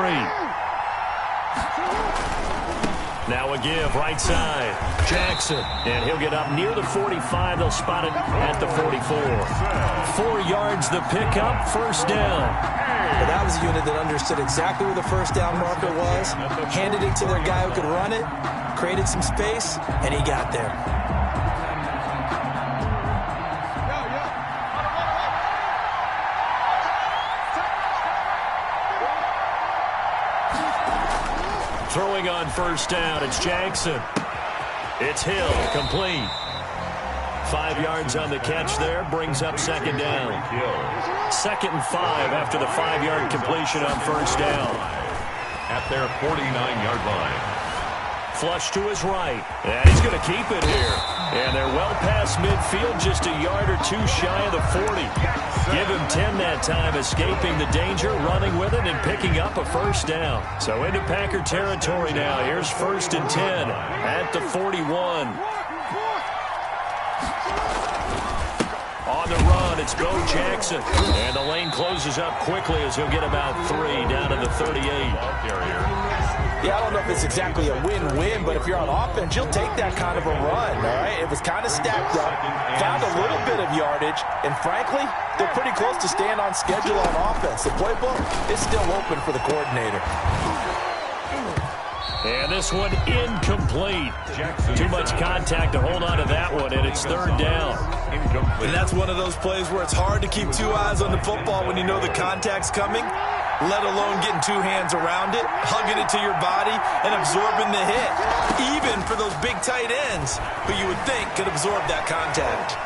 Now a give right side. Jackson. And he'll get up near the 45. They'll spot it at the 44. 4 yards the pickup. First down. Well, that was a unit that understood exactly where the first down marker was, handed it to their guy who could run it, created some space, and he got there. Throwing on first down, it's Jackson. It's Hill, complete. 5 yards on the catch there, brings up second down. 2nd and 5 after the 5-yard completion on first down. At their 49-yard line. Flush to his right, and he's going to keep it here. And they're well past midfield, just a yard or two shy of the 40. Give him 10 that time, escaping the danger, running with it, and picking up a first down. So into Packer territory now. Here's 1st and 10 at the 41. On the run, it's Bo Jackson. And the lane closes up quickly as he'll get about 3 down to the 38. Yeah, I don't know if it's exactly a win-win, but if you're on offense, you'll take that kind of a run, all right? It was kind of stacked up, found a little bit of yardage, and frankly, they're pretty close to staying on schedule on offense. The playbook is still open for the coordinator. And this one incomplete. Too much contact to hold on to that one, and it's 3rd down. And that's one of those plays where it's hard to keep 2 eyes on the football when you know the contact's coming, let alone getting 2 hands around it, hugging it to your body, and absorbing the hit, even for those big tight ends who you would think could absorb that contact.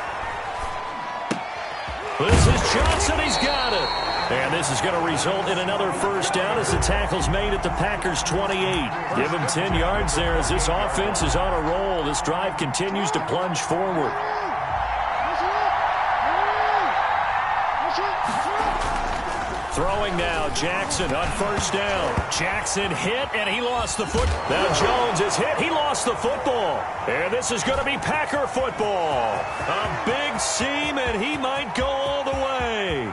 This is Johnson. He's got it. And this is going to result in another first down as the tackle's made at the Packers' 28. Give him 10 yards there as this offense is on a roll. This drive continues to plunge forward. Throwing now, Jackson on first down. Jackson hit, and he lost the foot. Now Jones is hit. He lost the football. And this is going to be Packer football. A big seam, and he might go all the way.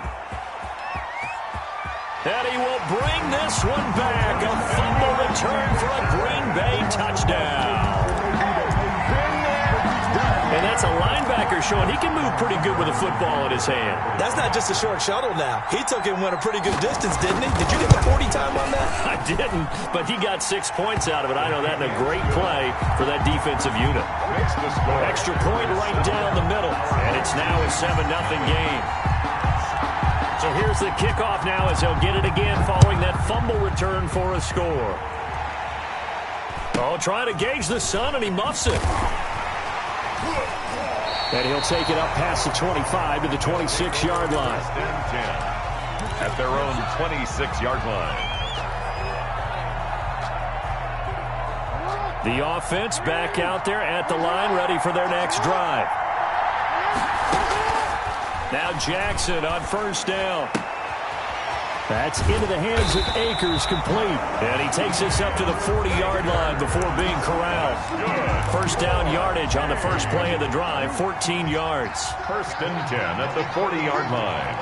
And he will bring this one back. A fumble return for a Green Bay touchdown. And that's a linebacker showing he can move pretty good with a football in his hand. That's not just a short shuttle now. He took it and went a pretty good distance, didn't he? Did you get the 40 time on that? I didn't, but he got 6 points out of it. I know that in a great play for that defensive unit. Extra point right down the middle, and it's now a 7-0 game. So here's the kickoff now as he'll get it again following that fumble return for a score. Oh, trying to gauge the sun, and he muffs it. And he'll take it up past the 25 to the 26-yard line. At their own 26-yard line. The offense back out there at the line, ready for their next drive. Now Jackson on first down. That's into the hands of Akers, complete. And he takes this up to the 40-yard line before being corralled. First down yardage on the first play of the drive, 14 yards. 1st and 10 at the 40-yard line.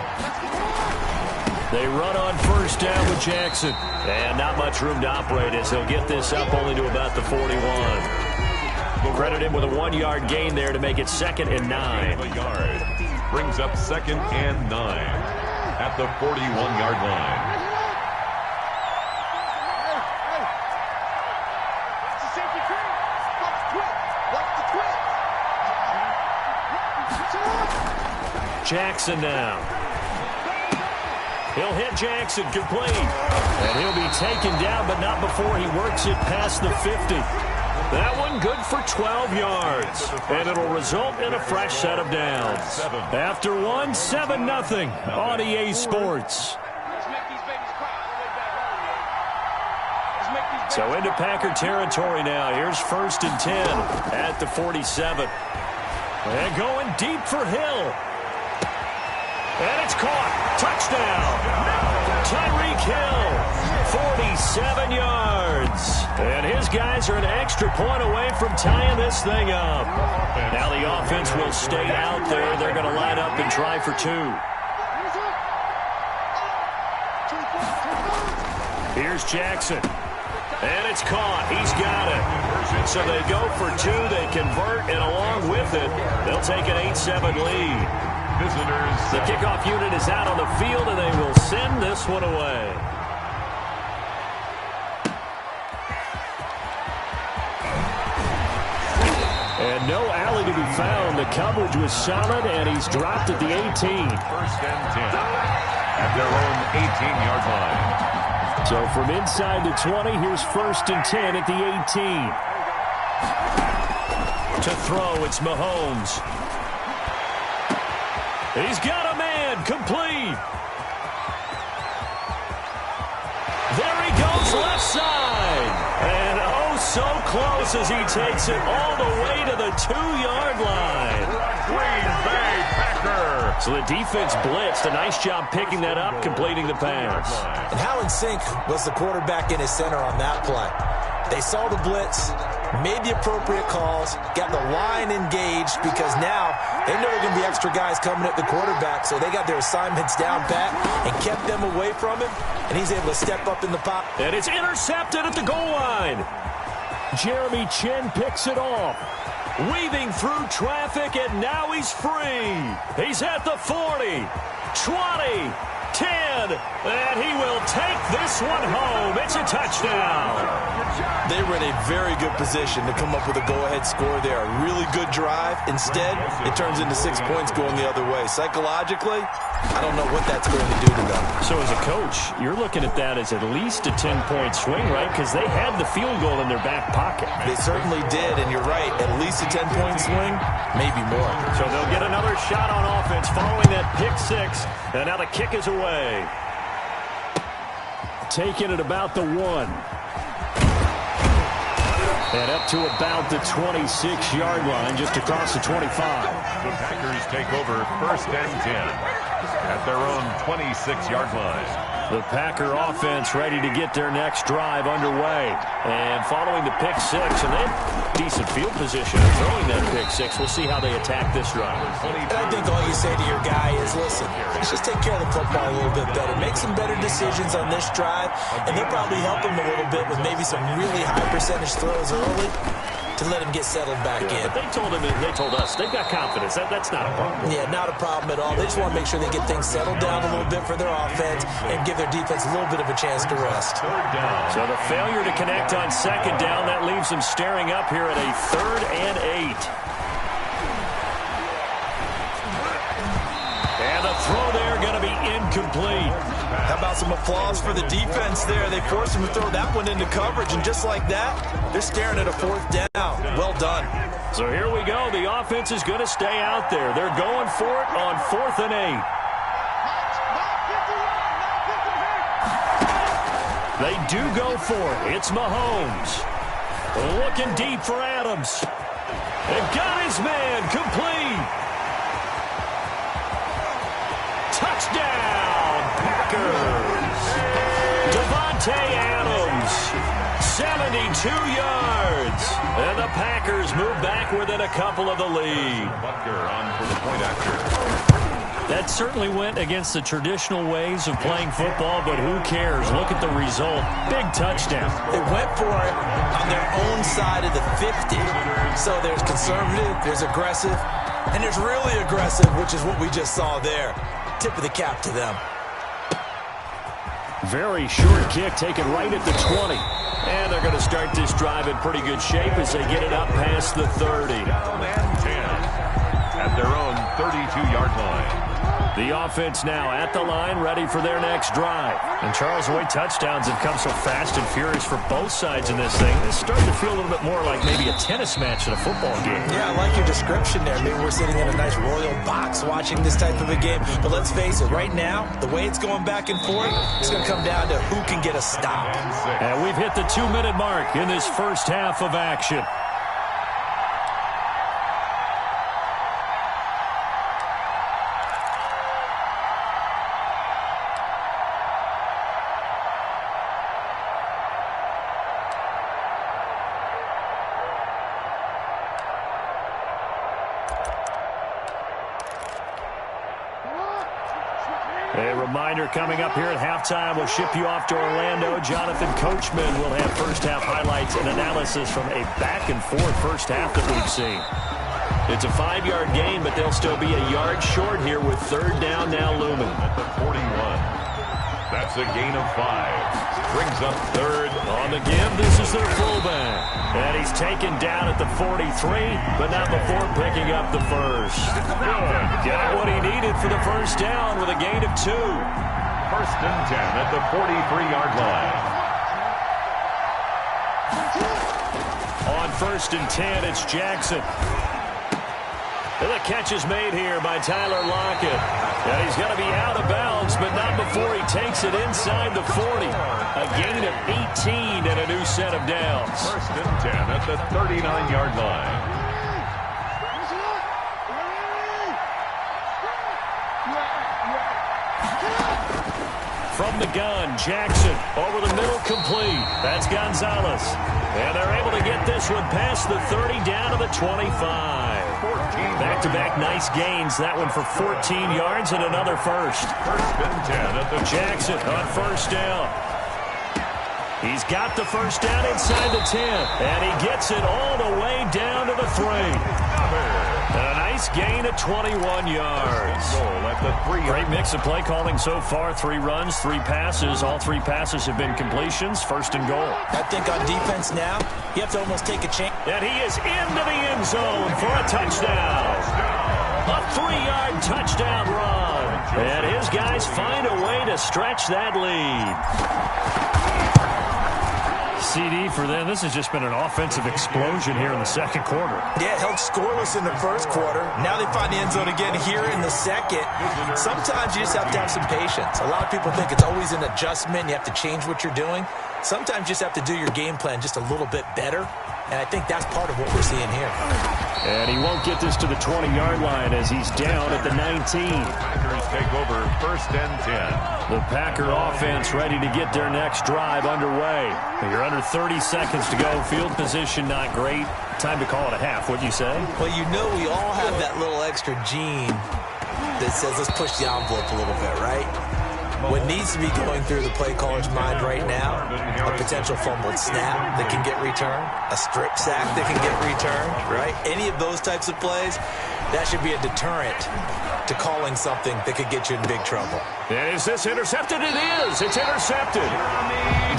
They run on first down with Jackson. And not much room to operate as he'll get this up only to about the 41. Credit him with a 1-yard gain there to make it 2nd and 9. A yard. Brings up 2nd and 9. At the 41-yard line. Jackson now. He'll hit Jackson, complete. And he'll be taken down, but not before he works it past the 50. That one good for 12 yards. And it'll result in a fresh set of downs. After one, 7-0 on EA Sports. So into Packer territory now. Here's 1st and 10 at the 47. And going deep for Hill. And it's caught. Touchdown. Tyreek Hill. 47 yards. And his guys are an extra point away from tying this thing up. Now the offense will stay out there. They're going to line up and try for 2. Here's Jackson. And it's caught. He's got it. So they go for 2. They convert, and along with it, they'll take an 8-7 lead. The kickoff unit is out on the field, and they will send this one away. And no alley to be found. The coverage was solid, and he's dropped at the 18. 1st and 10 at their own 18-yard line. So from inside the 20, here's 1st and 10 at the 18. To throw, it's Mahomes. He's got a man, complete. There he goes, left side. And oh, so close as he takes it all the way to the 2-yard line. Green Bay Packer. So the defense blitzed. A nice job picking that up, completing the pass. And how in sync was the quarterback in his center on that play? They saw the blitz, made the appropriate calls, got the line engaged because now they know there are going to be extra guys coming at the quarterback, so they got their assignments down pat and kept them away from him, and he's able to step up in the pocket. And it's intercepted at the goal line. Jeremy Chinn picks it off. Weaving through traffic, and now he's free. He's at the 40, 20, 10, and he will take this one home. It's a touchdown. They were in a very good position to come up with a go-ahead score there. A really good drive. Instead, it turns into 6 points going the other way. Psychologically, I don't know what that's going to do to them. So as a coach, you're looking at that as at least a 10-point swing, right? Because they had the field goal in their back pocket. They certainly did, and you're right. At least a 10-point swing, maybe more. So they'll get another shot on offense following that pick six. And now the kick is away. Taking it about the 1. And up to about the 26-yard line, just across the 25. The Packers take over 1st and 10 at their own 26-yard line. The Packer offense ready to get their next drive underway. And following the pick six, and they have decent field position of throwing that pick six. We'll see how they attack this drive. And I think all you say to your guy is, listen, let's just take care of the football a little bit better. Make some better decisions on this drive, and they'll probably help him a little bit with maybe some really high percentage throws early to let him get settled back in. But they told him, they told us, they've got confidence. That's not a problem. Yeah, not a problem at all. They just want to make sure they get things settled down a little bit for their offense and give their defense a little bit of a chance to rest. So the failure to connect on 2nd down, that leaves them staring up here at a 3rd and 8. And the throw there going to be incomplete. How about some applause for the defense there? They forced him to throw that one into coverage, and just like that, they're staring at a 4th down. Well done. So here we go. The offense is going to stay out there. They're going for it on 4th and 8. They do go for it. It's Mahomes. Looking deep for Adams. They've got his man complete. Touchdown, Packers. Devontae Adams, 72 yards. And the Packers move back within a couple of the lead. Butker on for the point after. That certainly went against the traditional ways of playing football, but who cares? Look at the result. Big touchdown. They went for it on their own side of the 50. So there's conservative, there's aggressive, and there's really aggressive, which is what we just saw there. Tip of the cap to them. Very short kick taken right at the 20. And they're going to start this drive in pretty good shape as they get it up past the 30. Down and 10 at their own 32-yard line. The offense now at the line, ready for their next drive. And Charles, the way touchdowns have come so fast and furious for both sides in this thing, it's starting to feel a little bit more like maybe a tennis match than a football game. Yeah, I like your description there. Maybe we're sitting in a nice royal box watching this type of a game. But let's face it, right now, the way it's going back and forth, it's going to come down to who can get a stop. And we've hit the 2-minute mark in this first half of action. A reminder coming up here at halftime. We'll ship you off to Orlando. Jonathan Coachman will have first half highlights and analysis from a back-and-forth first half that we've seen. It's a 5-yard gain, but they'll still be a yard short here with 3rd down now looming. At the 41. That's a gain of 5. Brings up 3rd. On the give, this is their fullback. And he's taken down at the 43, but not before picking up the first. Got what he needed for the first down with a gain of 2. First and 10 at the 43-yard line. On first and 10, it's Jackson. And the catch is made here by Tyler Lockett. And he's going to be out of bounds, but not before he takes it inside the 40. A gain of 18 and a new set of downs. First and 10 at the 39-yard line. From the gun, Jackson over the middle, complete. That's Gonzalez. And they're able to get this one past the 30 down to the 25. Back-to-back nice gains. That one for 14 yards and another first. First and 10 at the Jackson on first down. He's got the first down inside the 10. And he gets it all the way down to the 3. A nice gain of 21 yards. Great mix of play calling so far. 3 runs, 3 passes. All 3 passes have been completions. First and goal. I think on defense now, you have to almost take a chance. And he is into the end zone for a touchdown. A 3-yard touchdown run. And his guys find a way to stretch that lead. CD for them. This has just been an offensive explosion here in the second quarter. Yeah, held scoreless in the first quarter. Now they find the end zone again here in the second. Sometimes you just have to have some patience. A lot of people think it's always an adjustment. You have to change what you're doing. Sometimes you just have to do your game plan just a little bit better. And I think that's part of what we're seeing here. And he won't get this to the 20-yard line as he's down at the 19. Packers take over first and 10. The Packer offense ready to get their next drive underway. You're under 30 seconds to go. Field position not great. Time to call it a half, wouldn't you say? Well, you know we all have that little extra gene that says let's push the envelope a little bit, right? What needs to be going through the play caller's mind right now, a potential fumbled snap that can get returned, a strip sack that can get returned, right? Any of those types of plays, that should be a deterrent to calling something that could get you in big trouble. Is this intercepted? It is. It's intercepted.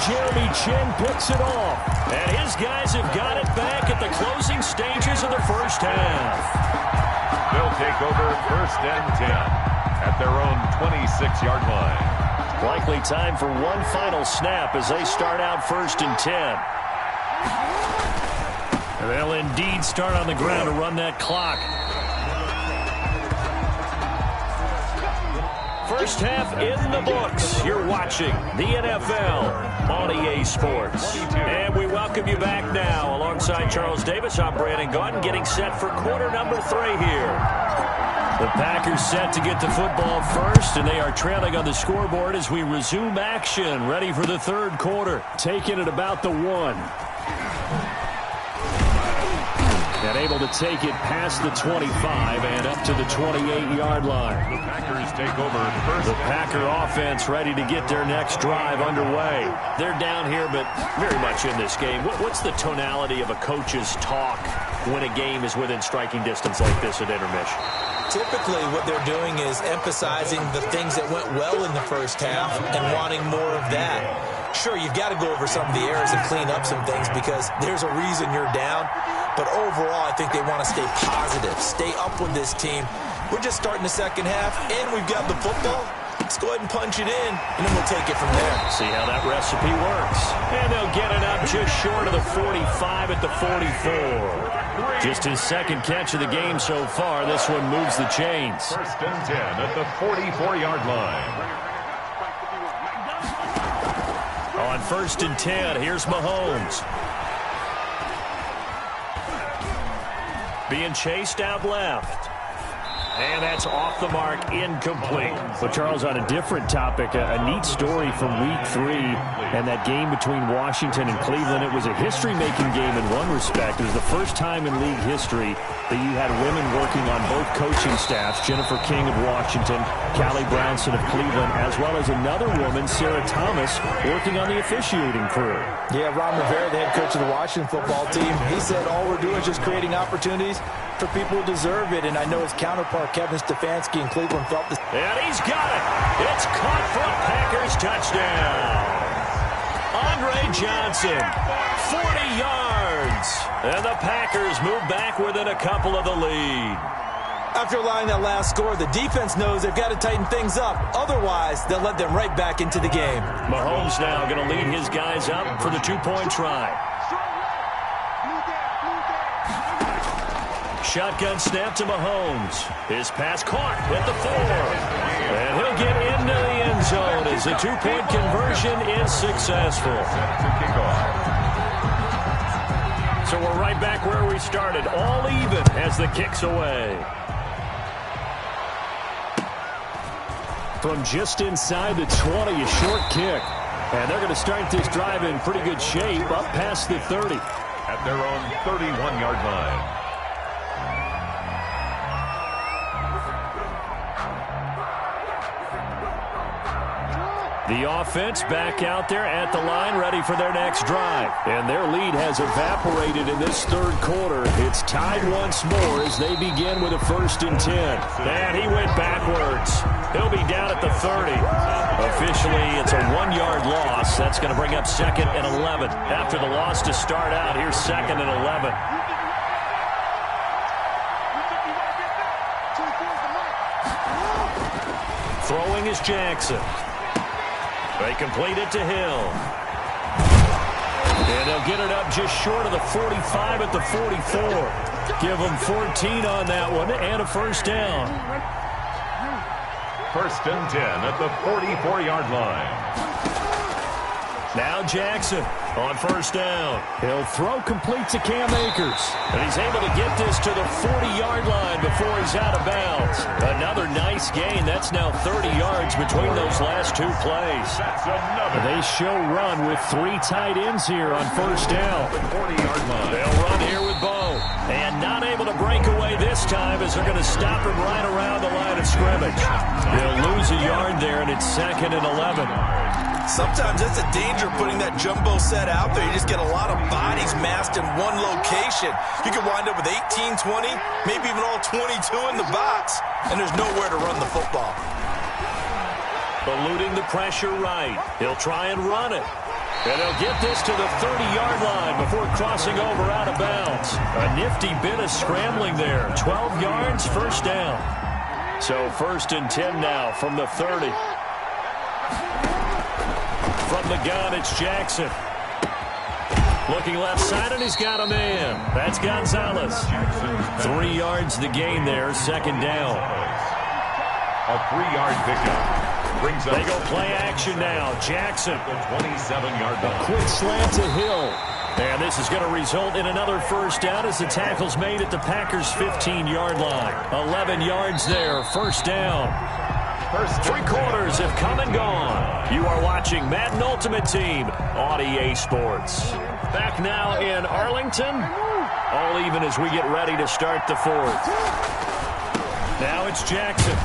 Jeremy Chin picks it off. And his guys have got it back at the closing stages of the first half. They'll take over first and 10 at their own 26-yard line. Likely time for one final snap as they start out first and 10. They'll indeed start on the ground to run that clock. First half in the books. You're watching the NFL on EA Sports. And we welcome you back now. Alongside Charles Davis, I'm Brandon Gaudin, getting set for quarter number 3 here. The Packers set to get the football first, and they are trailing on the scoreboard as we resume action, ready for the third quarter. Taking it about the 1. And able to take it past the 25 and up to the 28-yard line. The Packers take over first. The Packer offense ready to get their next drive underway. They're down here, but very much in this game. What's the tonality of a coach's talk when a game is within striking distance like this at intermission? Typically, what they're doing is emphasizing the things that went well in the first half and wanting more of that. Sure, you've got to go over some of the errors and clean up some things because there's a reason you're down. But overall, I think they want to stay positive, stay up with this team. We're just starting the second half, and we've got the football. Let's go ahead and punch it in, and then we'll take it from there. See how that recipe works. And they'll get it up just short of the 45 at the 44. Just his second catch of the game so far. This one moves the chains. First and 10 at the 44-yard line. On first and 10, here's Mahomes. Being chased out left. And that's off the mark, incomplete. Well, Charles, on a different topic, a neat story from Week 3 and that game between Washington and Cleveland. It was a history-making game in one respect. It was the first time in league history that you had women working on both coaching staffs, Jennifer King of Washington, Callie Brownson of Cleveland, as well as another woman, Sarah Thomas, working on the officiating crew. Yeah, Ron Rivera, the head coach of the Washington football team, he said all we're doing is just creating opportunities for people who deserve it, and I know his counterpart, Kevin Stefanski in Cleveland, felt this. And he's got it. It's caught for a Packers touchdown. Andre Johnson, 40 yards. And the Packers move back within a couple of the lead. After allowing that last score, the defense knows they've got to tighten things up. Otherwise, they'll let them right back into the game. Mahomes now going to lead his guys up for the two-point try. Shotgun snap to Mahomes. His pass caught at the 4. And he'll get into the end zone as the two-point conversion is successful. So we're right back where we started. All even as the kick's away. From just inside the 20, a short kick. And they're going to start this drive in pretty good shape up past the 30. At their own 31-yard line. The offense back out there at the line, ready for their next drive. And their lead has evaporated in this third quarter. It's tied once more as they begin with a 1st and 10. And he went backwards. He'll be down at the 30. Officially, it's a 1-yard loss. That's going to bring up 2nd and 11. After the loss to start out, here's 2nd and 11. Throwing is Jackson. They complete it to Hill. And they'll get it up just short of the 45 at the 44. Give them 14 on that one and a 1st down. 1st and 10 at the 44-yard line. Now Jackson on 1st down. He'll throw complete to Cam Akers. And he's able to get this to the 40-yard line before he's out of bounds. Another nice gain. That's now 30 yards between those last 2 plays. They show run with 3 tight ends here on 1st down. 40-yard line. They'll run here with Bo. And not able to break away this time as they're going to stop him right around the line of scrimmage. They'll lose a yard there, and it's 2nd and 11. Sometimes that's a danger putting that jumbo set out there. You just get a lot of bodies massed in one location. You could wind up with 18, 20, maybe even all 22 in the box, and there's nowhere to run the football. Eluding the pressure right. He'll try and run it. And he'll get this to the 30-yard line before crossing over out of bounds. A nifty bit of scrambling there. 12 yards, 1st down. So 1st and 10 now from the 30. From the gun, it's Jackson. Looking left side, and he's got a man. That's Gonzalez. 3 yards the gain there, 2nd down. A 3-yard pickup. Brings up. They go play action now. Jackson. The 27-yard line. Quick slant to Hill. And this is going to result in another 1st down as the tackle's made at the Packers' 15-yard line. 11 yards there, 1st down. 3 quarters have come and gone. You are watching Madden Ultimate Team on EA Sports. Back now in Arlington. All even as we get ready to start the 4th. Now it's Jackson.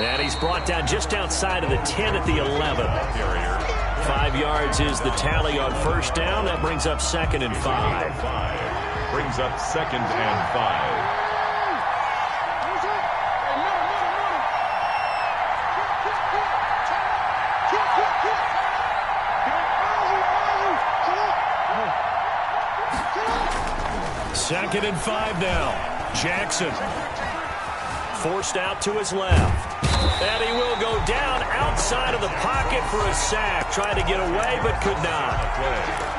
And he's brought down just outside of the 10 at the 11. 5 yards is the tally on 1st down. That brings up 2nd and 5. Brings up 2nd and 5. Second and 5 now. Jackson forced out to his left. And he will go down outside of the pocket for a sack. Tried to get away, but could not.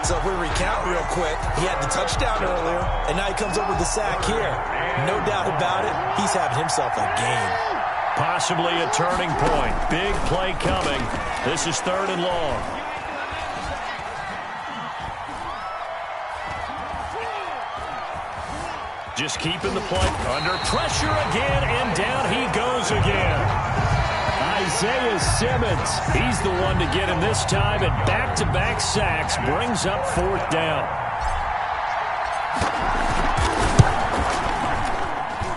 So if we recount real quick, he had the touchdown earlier, and now he comes up with the sack here. No doubt about it, he's having himself a game. Possibly a turning point. Big play coming. This is 3rd and long. Just keeping the play under pressure again, and down he goes again. Isaiah Simmons, he's the one to get him this time, and back-to-back sacks brings up 4th down.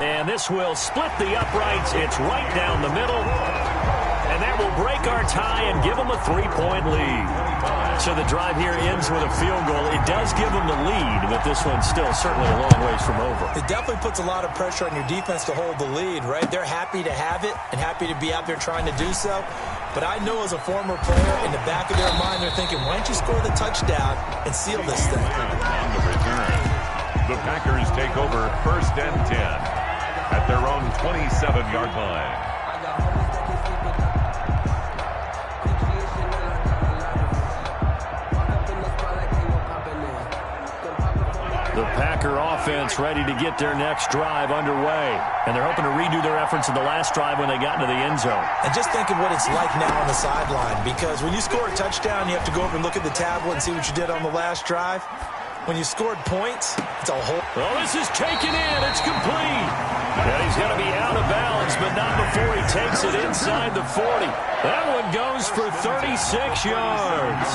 And this will split the uprights. It's right down the middle. And that will break our tie and give them a 3-point lead. So the drive here ends with a field goal. It does give them the lead, but this one's still certainly a long ways from over. It definitely puts a lot of pressure on your defense to hold the lead, right? They're happy to have it and happy to be out there trying to do so. But I know as a former player, in the back of their mind, they're thinking, why don't you score the touchdown and seal this thing? On the return, the Packers take over 1st and 10. at their own 27-yard line. The Packer offense ready to get their next drive underway. And they're hoping to redo their efforts in the last drive when they got into the end zone. And just think of what it's like now on the sideline, because when you score a touchdown, you have to go over and look at the tablet and see what you did on the last drive. When you scored points, it's a whole... Oh, this is taken in. It's complete. And he's going to be out of bounds, but not before he takes it inside the 40. That one goes for 36 yards.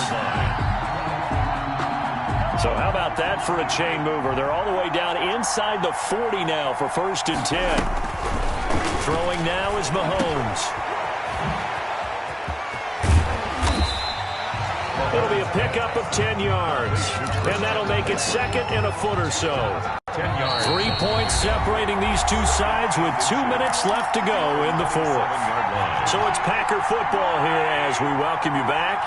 So how about that for a chain mover? They're all the way down inside the 40 now for 1st and 10. Throwing now is Mahomes. It'll be a pickup of 10 yards. And that'll make it 2nd and a foot or so. 10 yards. 3 points separating these two sides with 2 minutes left to go in the 4th. So it's Packer football here as we welcome you back.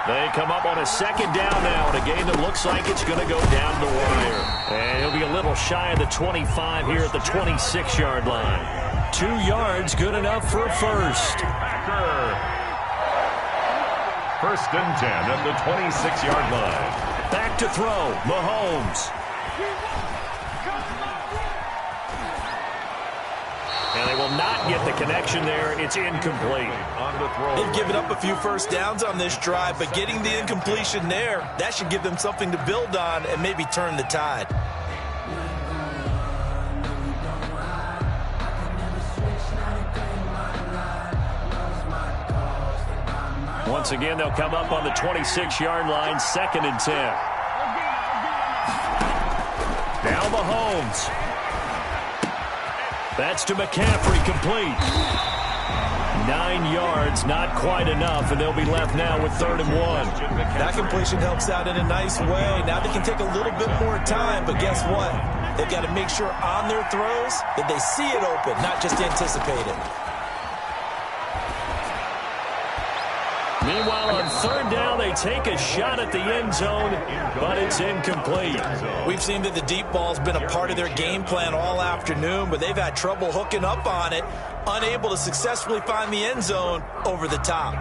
They come up on a 2nd down now in a game that looks like it's going to go down the wire. And he'll be a little shy of the 25 here at the 26-yard line. 2 yards, good enough for a first. Packer. 1st and 10 at the 26-yard line. Back to throw, Mahomes. And they will not get the connection there. It's incomplete. On the throw. They've given up a few first downs on this drive, but getting the incompletion there, that should give them something to build on and maybe turn the tide. Once again, they'll come up on the 26-yard line, 2nd and 10. Now Mahomes. That's to McCaffrey, complete. 9 yards, not quite enough, and they'll be left now with 3rd and 1. That completion helps out in a nice way. Now they can take a little bit more time, but guess what? They've got to make sure on their throws that they see it open, not just anticipate it. Meanwhile, on 3rd down, they take a shot at the end zone, but it's incomplete. We've seen that the deep ball's been a part of their game plan all afternoon, but they've had trouble hooking up on it, unable to successfully find the end zone over the top.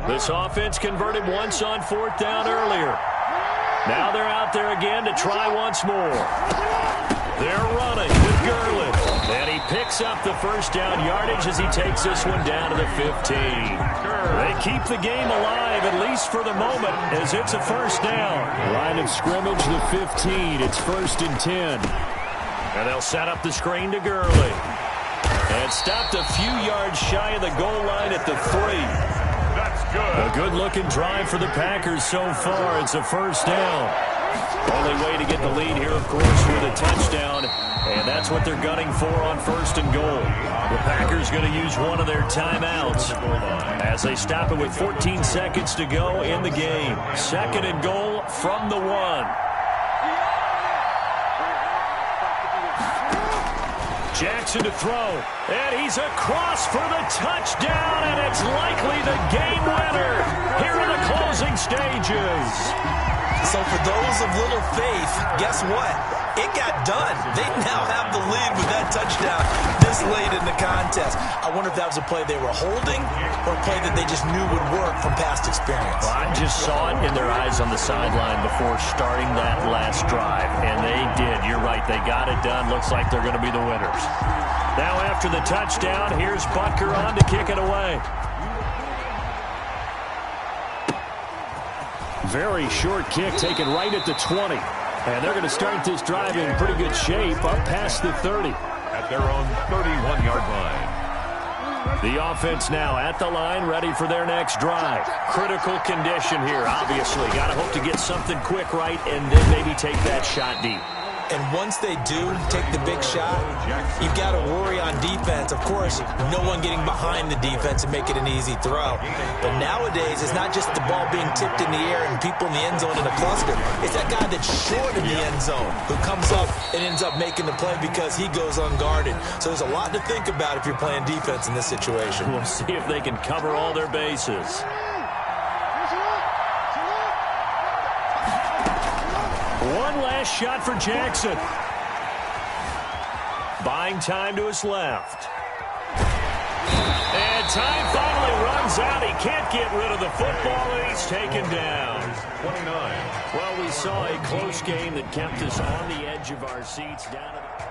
This offense converted once on 4th down earlier. Now they're out there again to try once more. They're running with Gurley. And he picks up the first down yardage as he takes this one down to the 15. They keep the game alive, at least for the moment, as it's a first down. Line of scrimmage, the 15. It's 1st and 10. And they'll set up the screen to Gurley. And stopped a few yards shy of the goal line at the 3. That's good. A good-looking drive for the Packers so far. It's a first down. Only way to get the lead here, of course, with a touchdown. And that's what they're gunning for on 1st and goal. The Packers going to use one of their timeouts as they stop it with 14 seconds to go in the game. 2nd and goal from the 1. Jackson to throw, and he's across for the touchdown, and it's likely the game winner here in the closing stages. So for those of little faith, guess what? It got done. They now have the lead with that touchdown this late in the contest. I wonder if that was a play they were holding or a play that they just knew would work from past experience. Well, I just saw it in their eyes on the sideline before starting that last drive, and they did. You're right. They got it done. Looks like they're going to be the winners. Now after the touchdown, here's Butker on to kick it away. Very short kick taken right at the 20. And they're going to start this drive in pretty good shape up past the 30. At their own 31-yard line. The offense now at the line, ready for their next drive. Critical condition here, obviously. Got to hope to get something quick right and then maybe take that shot deep. And once they do take the big shot, you've got to worry on defense. Of course, no one getting behind the defense and make it an easy throw. But nowadays, it's not just the ball being tipped in the air and people in the end zone in a cluster. It's that guy that's short in the end zone who comes up and ends up making the play because he goes unguarded. So there's a lot to think about if you're playing defense in this situation. We'll see if they can cover all their bases. One last shot for Jackson. Buying time to his left. And time finally runs out. He can't get rid of the football, and he's taken down. 29. Well, we saw a close game that kept us on the edge of our seats down to the